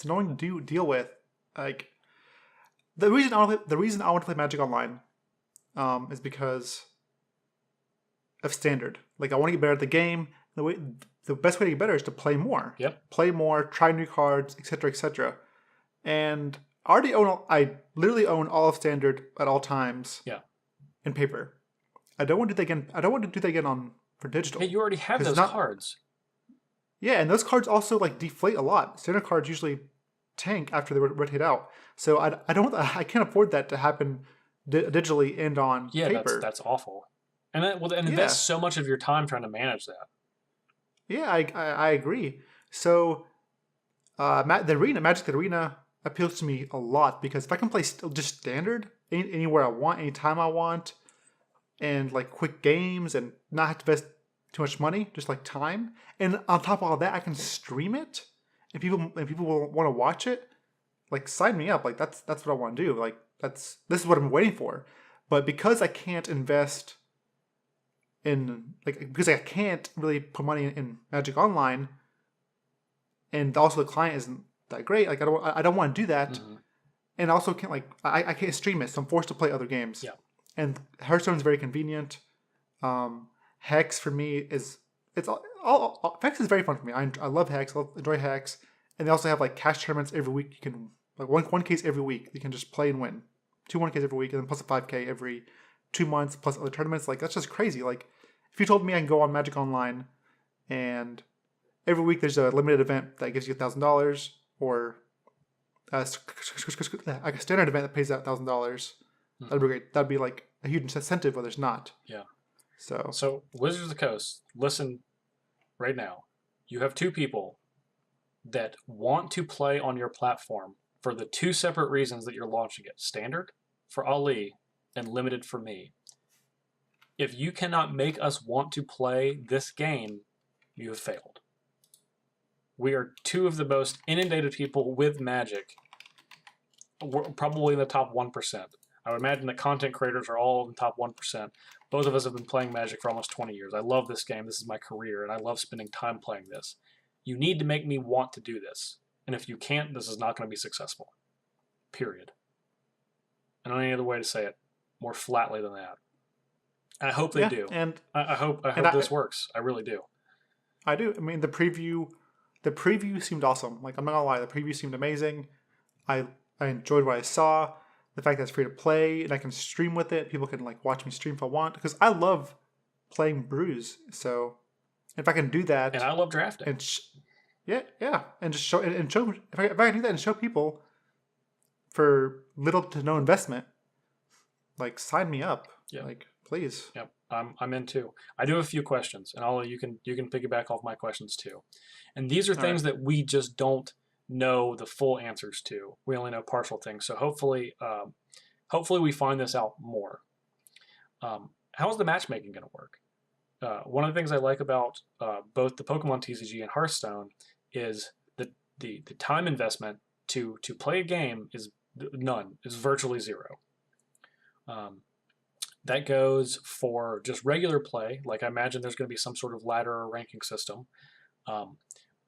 annoying to deal with. Like the reason I want to play Magic Online, is because of standard. Like I want to get better at the game. The best way to get better is to play more. Yep. Play more, try new cards, etc., etc. And I literally own all of standard at all times. Yeah. In paper. I don't want to do that again. I don't want to do that again for digital. Hey, you already have those cards. Yeah, and those cards also like deflate a lot. Standard cards usually tank after they rotate out. So I can't afford that to happen digitally and on paper. that's awful. And and Yeah, invest so much of your time trying to manage that. yeah, I agree. So Magic the Arena appeals to me a lot because if I can play just standard anywhere I want, anytime I want, and like quick games and not have to invest too much money, just like time, and on top of all that, I can stream it, and people will want to watch it. Like sign me up. Like that's what I want to do. Like this is what I'm waiting for. But because I can't invest in because I can't really put money in Magic Online, and also the client isn't that great. Like I don't want to do that, and also can't I can't stream it, so I'm forced to play other games. Yeah. And Hearthstone is very convenient. Hex for me is all Hex is very fun for me. I love Hex. I enjoy Hex, and they also have like cash tournaments every week. You can like one case every week. You can just play and win. 1Ks every week, and then plus a 5K every 2 months, plus other tournaments. Like that's just crazy. Like if you told me I can go on Magic Online and every week there's a limited event that gives you $1,000, or like a standard event that pays out $1,000. That'd be great. That'd be like a huge incentive, but there's not. Yeah. So Wizards of the Coast, listen right now. You have two people that want to play on your platform for the two separate reasons that you're launching it. Standard for Ali and limited for me. If you cannot make us want to play this game, you have failed. We are two of the most inundated people with Magic. We're probably in the top 1%. I would imagine that content creators are all in the top 1%. Both of us have been playing Magic for almost 20 years. I love this game. This is my career, and I love spending time playing this. You need to make me want to do this. And if you can't, this is not going to be successful. Period. I don't know any other way to say it more flatly than that. I hope they do. And I hope this works. I really do. I do. I mean, the preview seemed awesome. Like I'm not gonna lie, the preview seemed amazing. I enjoyed what I saw. The fact that it's free to play and I can stream with it. People can like watch me stream if I want, because I love playing brews. So if I can do that, and I love drafting, and and just show if I can do that and show people for little to no investment, like sign me up. Yep. Like please. Yep, I'm in too. I do have a few questions, and you can piggyback off my questions too. And these are things that we just don't know the full answers to. We only know partial things. So hopefully we find this out more. How is the matchmaking going to work? One of the things I like about both the Pokemon TCG and Hearthstone is the time investment to play a game is none. Is virtually zero. That goes for just regular play. Like I imagine there's going to be some sort of ladder or ranking system.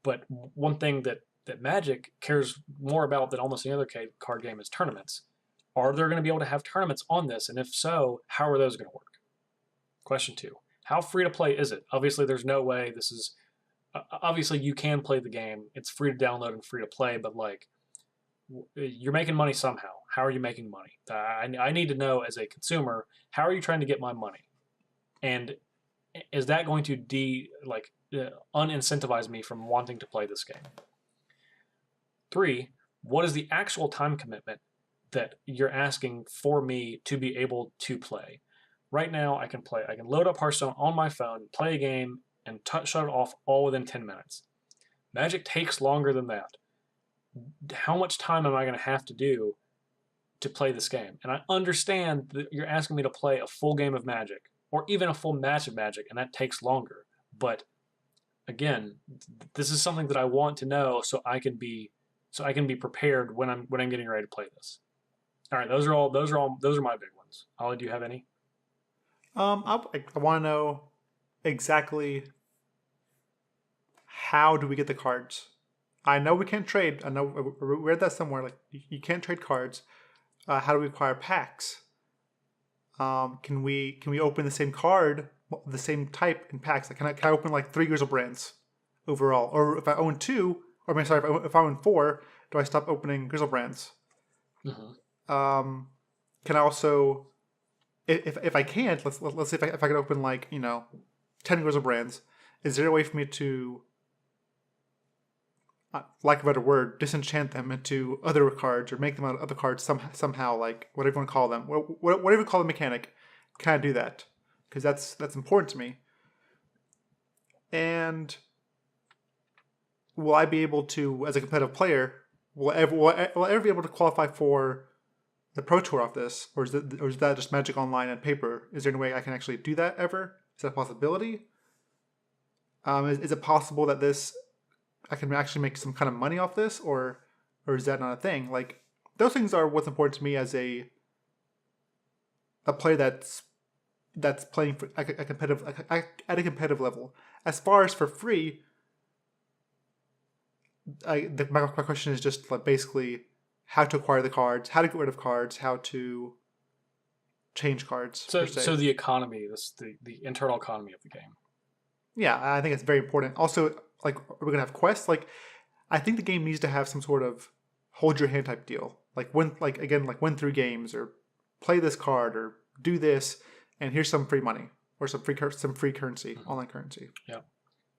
But one thing that Magic cares more about than almost any other card game is tournaments. Are there going to be able to have tournaments on this? And if so, how are those going to work? Question 2. How free to play is it? Obviously, there's no way this is... obviously, you can play the game. It's free to download and free to play, but like, you're making money somehow. How are you making money? I need to know as a consumer, how are you trying to get my money? And is that going to unincentivize me from wanting to play this game? 3, what is the actual time commitment that you're asking for me to be able to play? Right now, I can load up Hearthstone on my phone, play a game, and shut it off all within 10 minutes. Magic takes longer than that. How much time am I going to have to do to play this game? And I understand that you're asking me to play a full game of Magic, or even a full match of Magic, and that takes longer. But again, this is something that I want to know so I can be prepared when I'm getting ready to play this. All right, those are my big ones. Ollie, do you have any? I want to know exactly how do we get the cards. I know we can't trade. I know we read that somewhere. Like you can't trade cards. How do we acquire packs? Can we open the same card, the same type in packs? Like can I open like 3 Grizzlebrands overall, or if I own 2, or if I own 4, do I stop opening Grizzlebrands? Mm-hmm. Can I also, if I can't, let's say if I could open 10 Grizzlebrands, is there a way for me to lack of a better word, disenchant them into other cards or make them out of other cards somehow, like whatever you want to call them, whatever you call the mechanic, kind of do that because that's important to me. And will I be able to, as a competitive player, will I ever be able to qualify for the Pro Tour off this, or is that just Magic Online and paper? Is there any way I can actually do that ever? Is that a possibility? Is it possible that I can actually make some kind of money off this, or is that not a thing? Like those things are what's important to me as a player that's playing for at a competitive level. As far as for free, my question is just like basically how to acquire the cards, how to get rid of cards, how to change cards. So the economy, the internal economy of the game. Yeah, I think it's very important. Also, like, are we gonna have quests? Like, I think the game needs to have some sort of hold your hand type deal. Like win 3 games, or play this card, or do this, and here's some free money or some free currency, online currency. Yeah.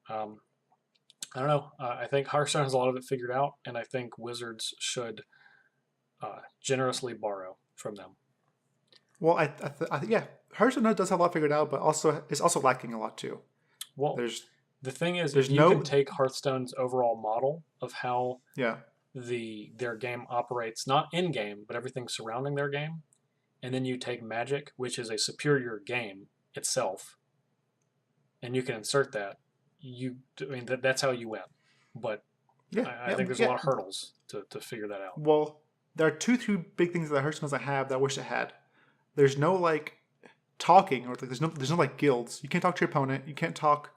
I don't know. I think Hearthstone has a lot of it figured out, and I think Wizards should generously borrow from them. Well, I yeah, Hearthstone does have a lot figured out, but also it's also lacking a lot too. Well, the thing is, if you can take Hearthstone's overall model of how their game operates, not in game, but everything surrounding their game, and then you take Magic, which is a superior game itself, and you can insert that. That's how you win. But I think there's a lot of hurdles to figure that out. Well, there are two big things that Hearthstone doesn't have that I wish it had. There's no like talking, or like there's no like guilds. You can't talk to your opponent. You can't talk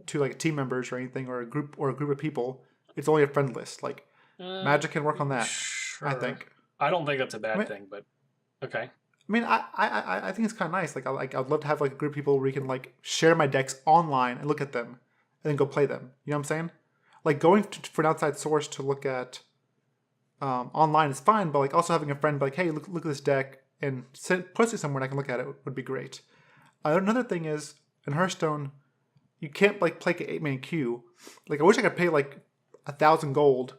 to like team members or anything, or a group of people. It's only a friend list. Like Magic can work on that. Sure. I think. I don't think that's a bad thing, but okay. I mean, I think it's kind of nice. I'd love to have like a group of people where we can like share my decks online and look at them, and then go play them. You know what I'm saying? Like going for an outside source to look at online is fine, but like also having a friend be like, hey, look at this deck, and post it somewhere and I can look at it would be great. Another thing is in Hearthstone, you can't like play an 8-man queue. Like I wish I could pay like 1,000 gold,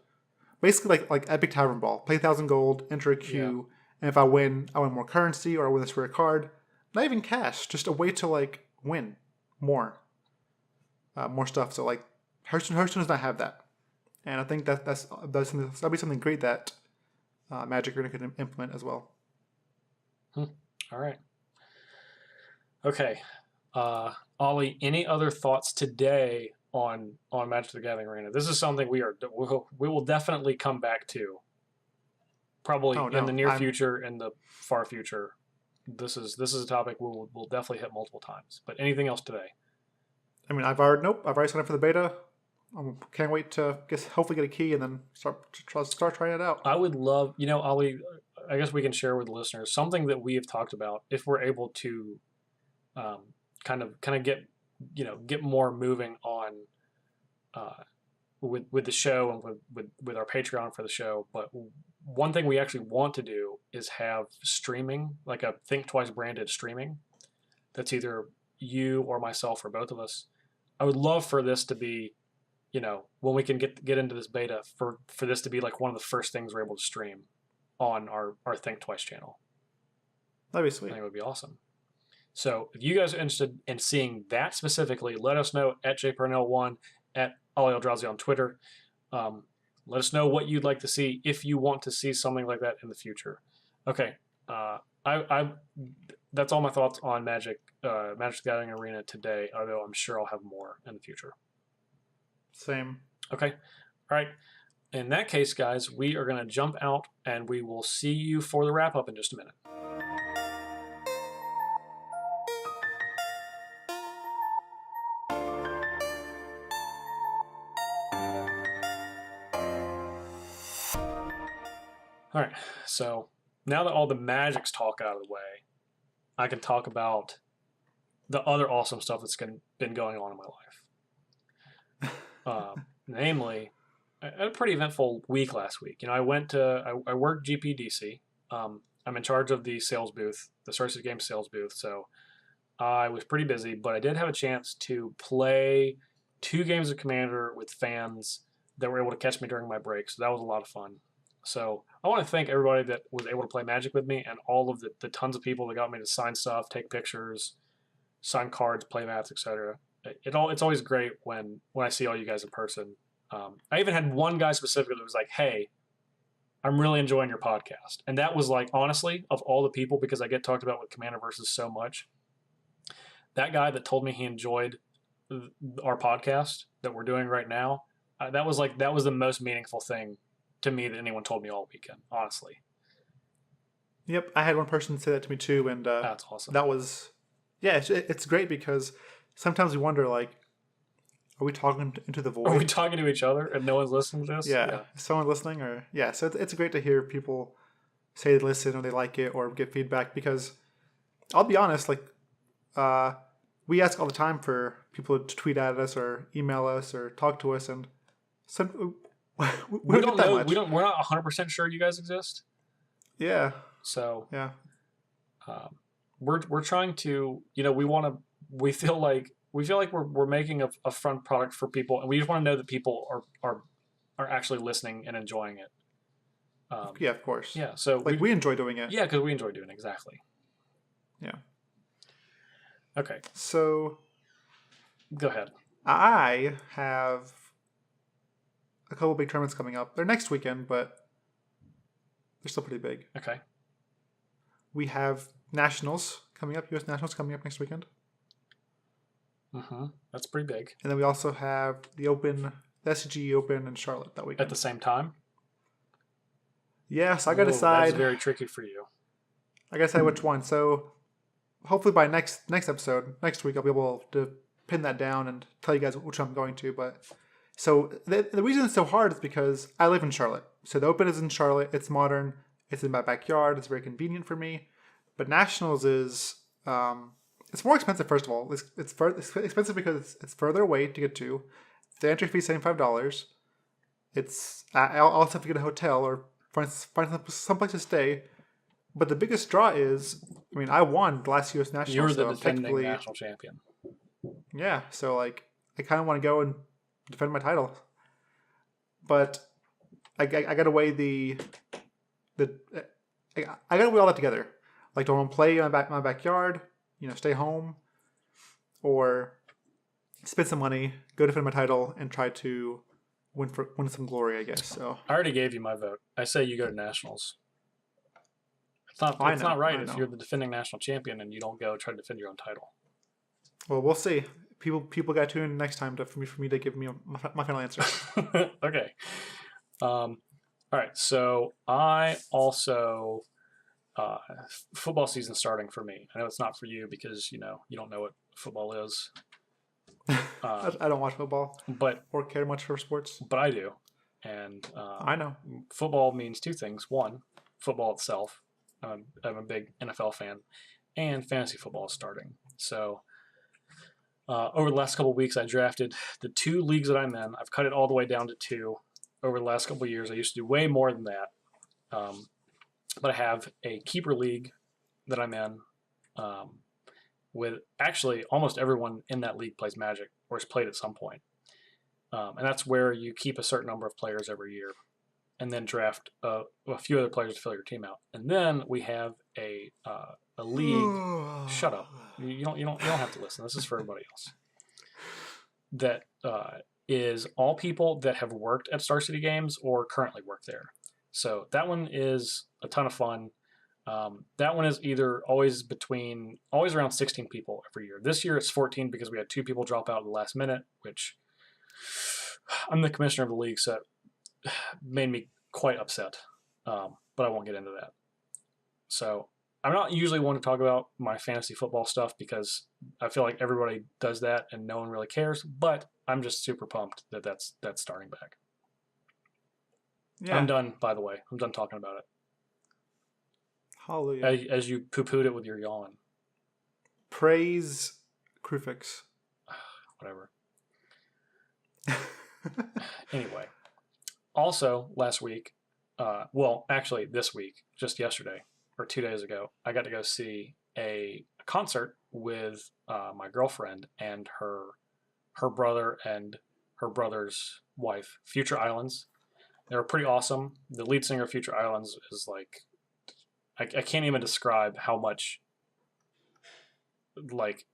basically like Epic Tavern Brawl. Play 1,000 gold, enter a queue, and if I win more currency, or I win this rare card. Not even cash, just a way to like win more stuff. So like Hearthstone does not have that, and I think that'll be something great that Magic Arena could implement as well. All right. Okay. Ali, any other thoughts today on Magic the Gathering Arena? This is something we will definitely come back to. Probably in the near future, in the far future. This is a topic we'll definitely hit multiple times. But anything else today? I mean, I've already signed up for the beta. Can't wait to hopefully get a key and then start trying it out. I would love, Ali, I guess we can share with the listeners something that we have talked about if we're able to kind of get more moving on with the show and with our Patreon for the show. But one thing we actually want to do is have streaming, like a Thinktwice branded streaming. That's either you or myself or both of us. I would love for this to be, when we can get into this beta, for this to be like one of the first things we're able to stream on our Thinktwice channel. That'd be sweet. I think it would be awesome. So if you guys are interested in seeing that specifically, let us know at jparnell1, at Ali Aintrazi on Twitter. Let us know what you'd like to see if you want to see something like that in the future. Okay, that's all my thoughts on Magic the Gathering Arena today, although I'm sure I'll have more in the future. Same. Okay, all right. In that case, guys, we are going to jump out, and we will see you for the wrap-up in just a minute. All right, so now that all the Magic's talk out of the way, I can talk about the other awesome stuff that's been going on in my life. Namely, I had a pretty eventful week last week. I worked GPDC. I'm in charge of the sales booth, the Sources Game sales booth, so I was pretty busy, but I did have a chance to play 2 games of Commander with fans that were able to catch me during my break. So that was a lot of fun. So I want to thank everybody that was able to play Magic with me and all of the tons of people that got me to sign stuff, take pictures, sign cards, play mats, etc. It's always great when I see all you guys in person. I even had one guy specifically that was like, "Hey, I'm really enjoying your podcast," and that was like, honestly, of all the people, because I get talked about with Commander Versus so much. That guy that told me he enjoyed our podcast that we're doing right now, that was the most meaningful thing to me that anyone told me all weekend. Honestly, Yep, I had one person say that to me too, and that's awesome. that was, yeah, it's great because sometimes we wonder like, are we talking into the void? Are we talking to each other and no one's listening to this? Yeah. Is someone listening or yeah? So it's great to hear people say they listen or they like it or get feedback because I'll be honest, like we ask all the time for people to tweet at us or email us or talk to us, and some we don't know. We're not 100% sure you guys exist. Yeah. So yeah, we're trying to, we feel like we're making a fun product for people, and we just want to know that people are actually listening and enjoying it. Yeah, of course. Yeah, so we enjoy doing it. Yeah, because we enjoy doing it, exactly. Yeah. Okay. So, go ahead. I have a couple big tournaments coming up. They're next weekend, but they're still pretty big. Okay. We have Nationals coming up, U.S. Nationals coming up next weekend. Mm-hmm. That's pretty big. And then we also have the Open, the SCG Open in Charlotte that weekend. At the same time? Yes, I got to decide. That's very tricky for you. I got to decide which one. So hopefully by next episode, next week, I'll be able to pin that down and tell you guys which one I'm going to. But so the reason it's so hard is because I live in Charlotte. So the Open is in Charlotte. It's modern. It's in my backyard. It's very convenient for me. But Nationals is it's more expensive. First of all, it's expensive because it's further away to get to. The entry fee is $75. I'll also have to get a hotel or find some place to stay. But the biggest draw is, I mean, I won the last U.S. Nationals. You're the defending national champion. Yeah, so like I kind of want to go and defend my title, but I got to weigh I got to weigh all that together. Like, do I want to play in my backyard? Stay home, or spend some money, go defend my title, and try to win some glory, I guess. So I already gave you my vote. I say you go to Nationals. It's not right if you're the defending national champion and you don't go try to defend your own title. Well, we'll see. People got to tune in next time for me to give me my final answer. Okay. All right. So I also football season starting for me. I know it's not for you because you don't know what football is. I don't watch football, or care much for sports. But I do, and I know football means two things. One, football itself. I'm a big NFL fan, and fantasy football is starting. So over the last couple of weeks, I drafted the 2 leagues that I'm in. I've cut it all the way down to 2 over the last couple of years. I used to do way more than that. But I have a keeper league that I'm in with actually almost everyone in that league plays Magic or has played at some point. And that's where you keep a certain number of players every year and then draft a few other players to fill your team out. And then we have a league. Shut up. You don't have to listen. This is for everybody else. That is all people that have worked at Star City Games or currently work there. So that one is a ton of fun. That one is always around 16 people every year. This year it's 14 because we had 2 people drop out at the last minute, which I'm the commissioner of the league, so it made me quite upset. But I won't get into that. So I'm not usually one to talk about my fantasy football stuff because I feel like everybody does that and no one really cares. But I'm just super pumped that that's starting back. Yeah. I'm done, by the way. I'm done talking about it. Hallelujah. As you poo-pooed it with your yawn. Praise Crufix. Whatever. Anyway. Also, last week, actually this week, just yesterday, or 2 days ago, I got to go see a concert with my girlfriend and her brother and her brother's wife, Future Islands. They were pretty awesome. The lead singer of Future Islands is like, I can't even describe how much, like,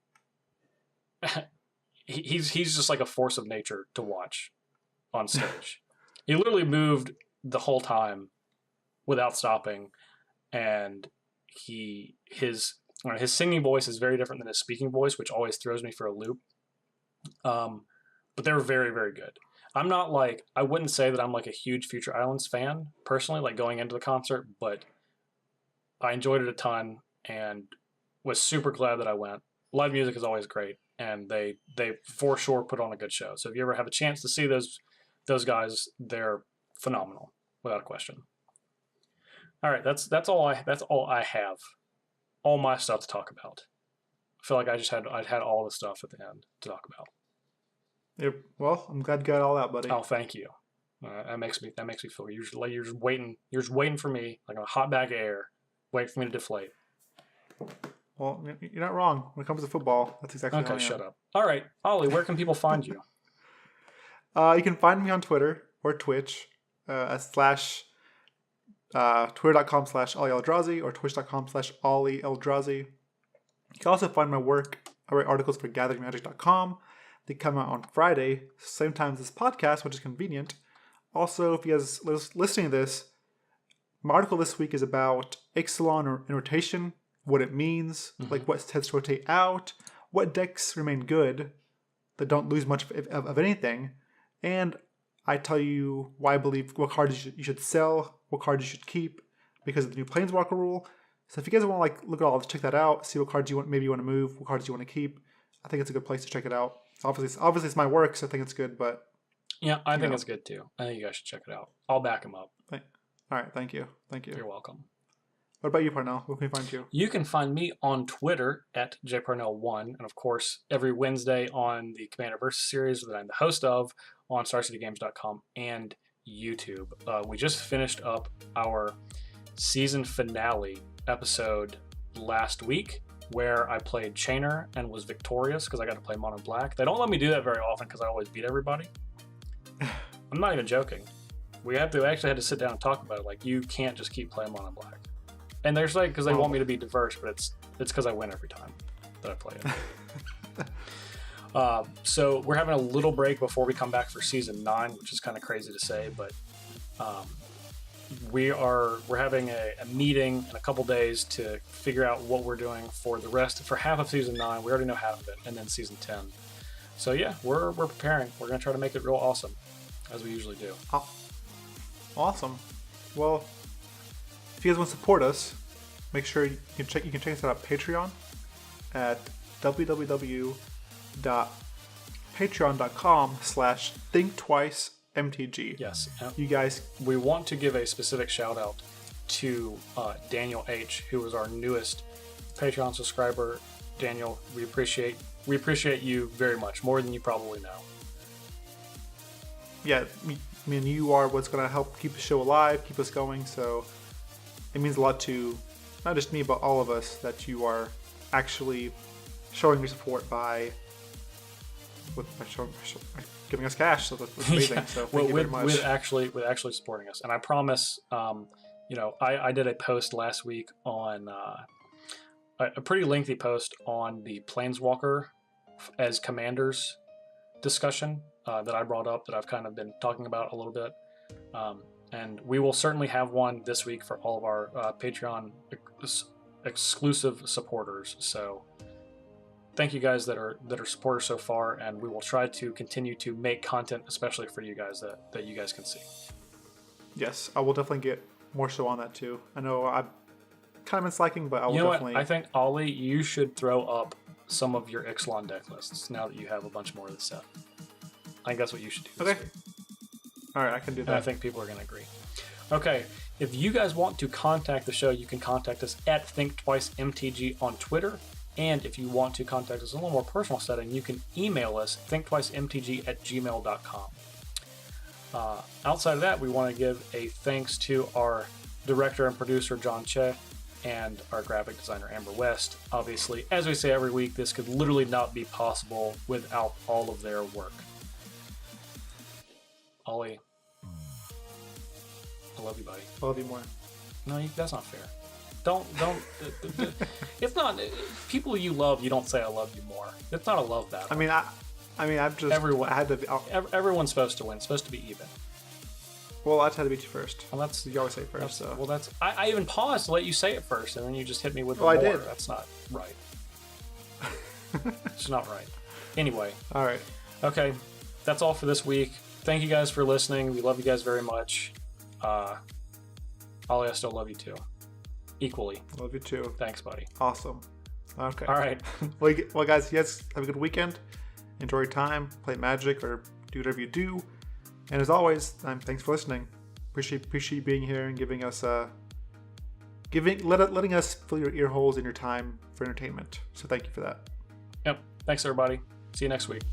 he's just like a force of nature to watch on stage. He literally moved the whole time without stopping, and his singing voice is very different than his speaking voice, which always throws me for a loop. But they were very, very good. I'm not like, I wouldn't say that I'm like a huge Future Islands fan personally, like going into the concert, but I enjoyed it a ton and was super glad that I went. Live music is always great, and they for sure put on a good show. So if you ever have a chance to see those guys, they're phenomenal without a question. All right, that's all I have. All my stuff to talk about. I feel like I'd had all the stuff at the end to talk about. Yep. Well, I'm glad you got it all out, buddy. Oh, thank you. That makes me feel you're just waiting for me like a hot bag of air, waiting for me to deflate. Well, you're not wrong when it comes to football. That's exactly how I am. Okay, shut up. All right, Ollie, where can people find you? You can find me on Twitter or Twitch twitter.com/Ali Aintrazi or twitch.com/Ali Aintrazi. You can also find my work. I write articles for gatheringmagic.com. They come out on Friday, same time as this podcast, which is convenient. Also, if you guys listening to this, my article this week is about Ixalan in rotation, what it means, like what tends to rotate out, what decks remain good that don't lose much of anything, and I tell you why I believe what cards you should sell, what cards you should keep because of the new Planeswalker rule. So if you guys want to like look at all this, check that out, see what cards you want to move, what cards you want to keep. I think it's a good place to check it out. Obviously it's my work, so I think it's good, but yeah, I think it's good too. I think you guys should check it out. I'll back them up. All right, thank you. You're welcome. What about you, Parnell? Where can we find you? You can find me on Twitter at jparnell1, and of course every Wednesday on the Commander Versus series that I'm the host of on StarCityGames.com and YouTube. We just finished up our season finale episode last week, where I played Chainer and was victorious because I got to play Mono Black. They don't let me do that very often because I always beat everybody. I'm not even joking. We actually had to sit down and talk about it. Like, you can't just keep playing Mono Black. And there's like, because they want me to be diverse, but it's because I win every time that I play it. So we're having a little break before we come back for season 9, which is kind of crazy to say, but we're having a meeting in a couple days to figure out what we're doing for half of season 9. We already know half of it, and then season 10. So yeah, we're preparing. We're gonna try to make it real awesome, as we usually do. Oh, awesome. Well, if you guys want to support us, make sure you can check us out at Patreon at www.patreon.com/thinktwicemtg. Yes. You guys, we want to give a specific shout out to Daniel H., who was our newest Patreon subscriber. Daniel, we appreciate you very much, more than you probably know. Yeah, I mean, you are what's going to help keep the show alive, keep us going, so it means a lot to not just me, but all of us, that you are actually showing your support by giving us cash. So that's amazing. Yeah. So thank you very much. With actually supporting us. And I promise, I did a post last week on a pretty lengthy post on the Planeswalker as commanders discussion that I brought up, that I've kind of been talking about a little bit. And we will certainly have one this week for all of our Patreon exclusive supporters. So thank you guys that are supporters so far, and we will try to continue to make content, especially for you guys that you guys can see. Yes, I will definitely get more so on that too. I know I've kind of been slacking, but I will definitely. What? I think, Ollie, you should throw up some of your Ixalan deck lists now that you have a bunch more of the set. I think that's what you should do. Okay. All right, I can do that. And I think people are going to agree. Okay, if you guys want to contact the show, you can contact us at ThinkTwiceMTG on Twitter. And if you want to contact us in a little more personal setting, you can email us, thinktwicemtg@gmail.com. Outside of that, we want to give a thanks to our director and producer, John Choi, and our graphic designer, Amber West. Obviously, as we say every week, this could literally not be possible without all of their work. Ollie, I love you, buddy. I love you more. No, that's not fair. Don't. It's not people you love. You don't say I love you more. It's not a love battle. I mean, I'm just Everyone. I had to be. Everyone's supposed to win. It's supposed to be even. Well, I just had to beat you first. Well, that's You always say first. So. well. That's I even paused to let you say it first, and then you just hit me with Well, I more. did. That's not right. It's not right. Anyway. All right. Okay, that's all for this week. Thank you guys for listening. We love you guys very much. Ollie, I still love you too. Equally. Love you too. Thanks, buddy. Awesome. Okay. All right. Well, guys, yes, have a good weekend. Enjoy your time. Play Magic or do whatever you do. And as always, thanks for listening. Appreciate you being here and giving us letting us fill your ear holes in your time for entertainment. So thank you for that. Yep. Thanks, everybody. See you next week.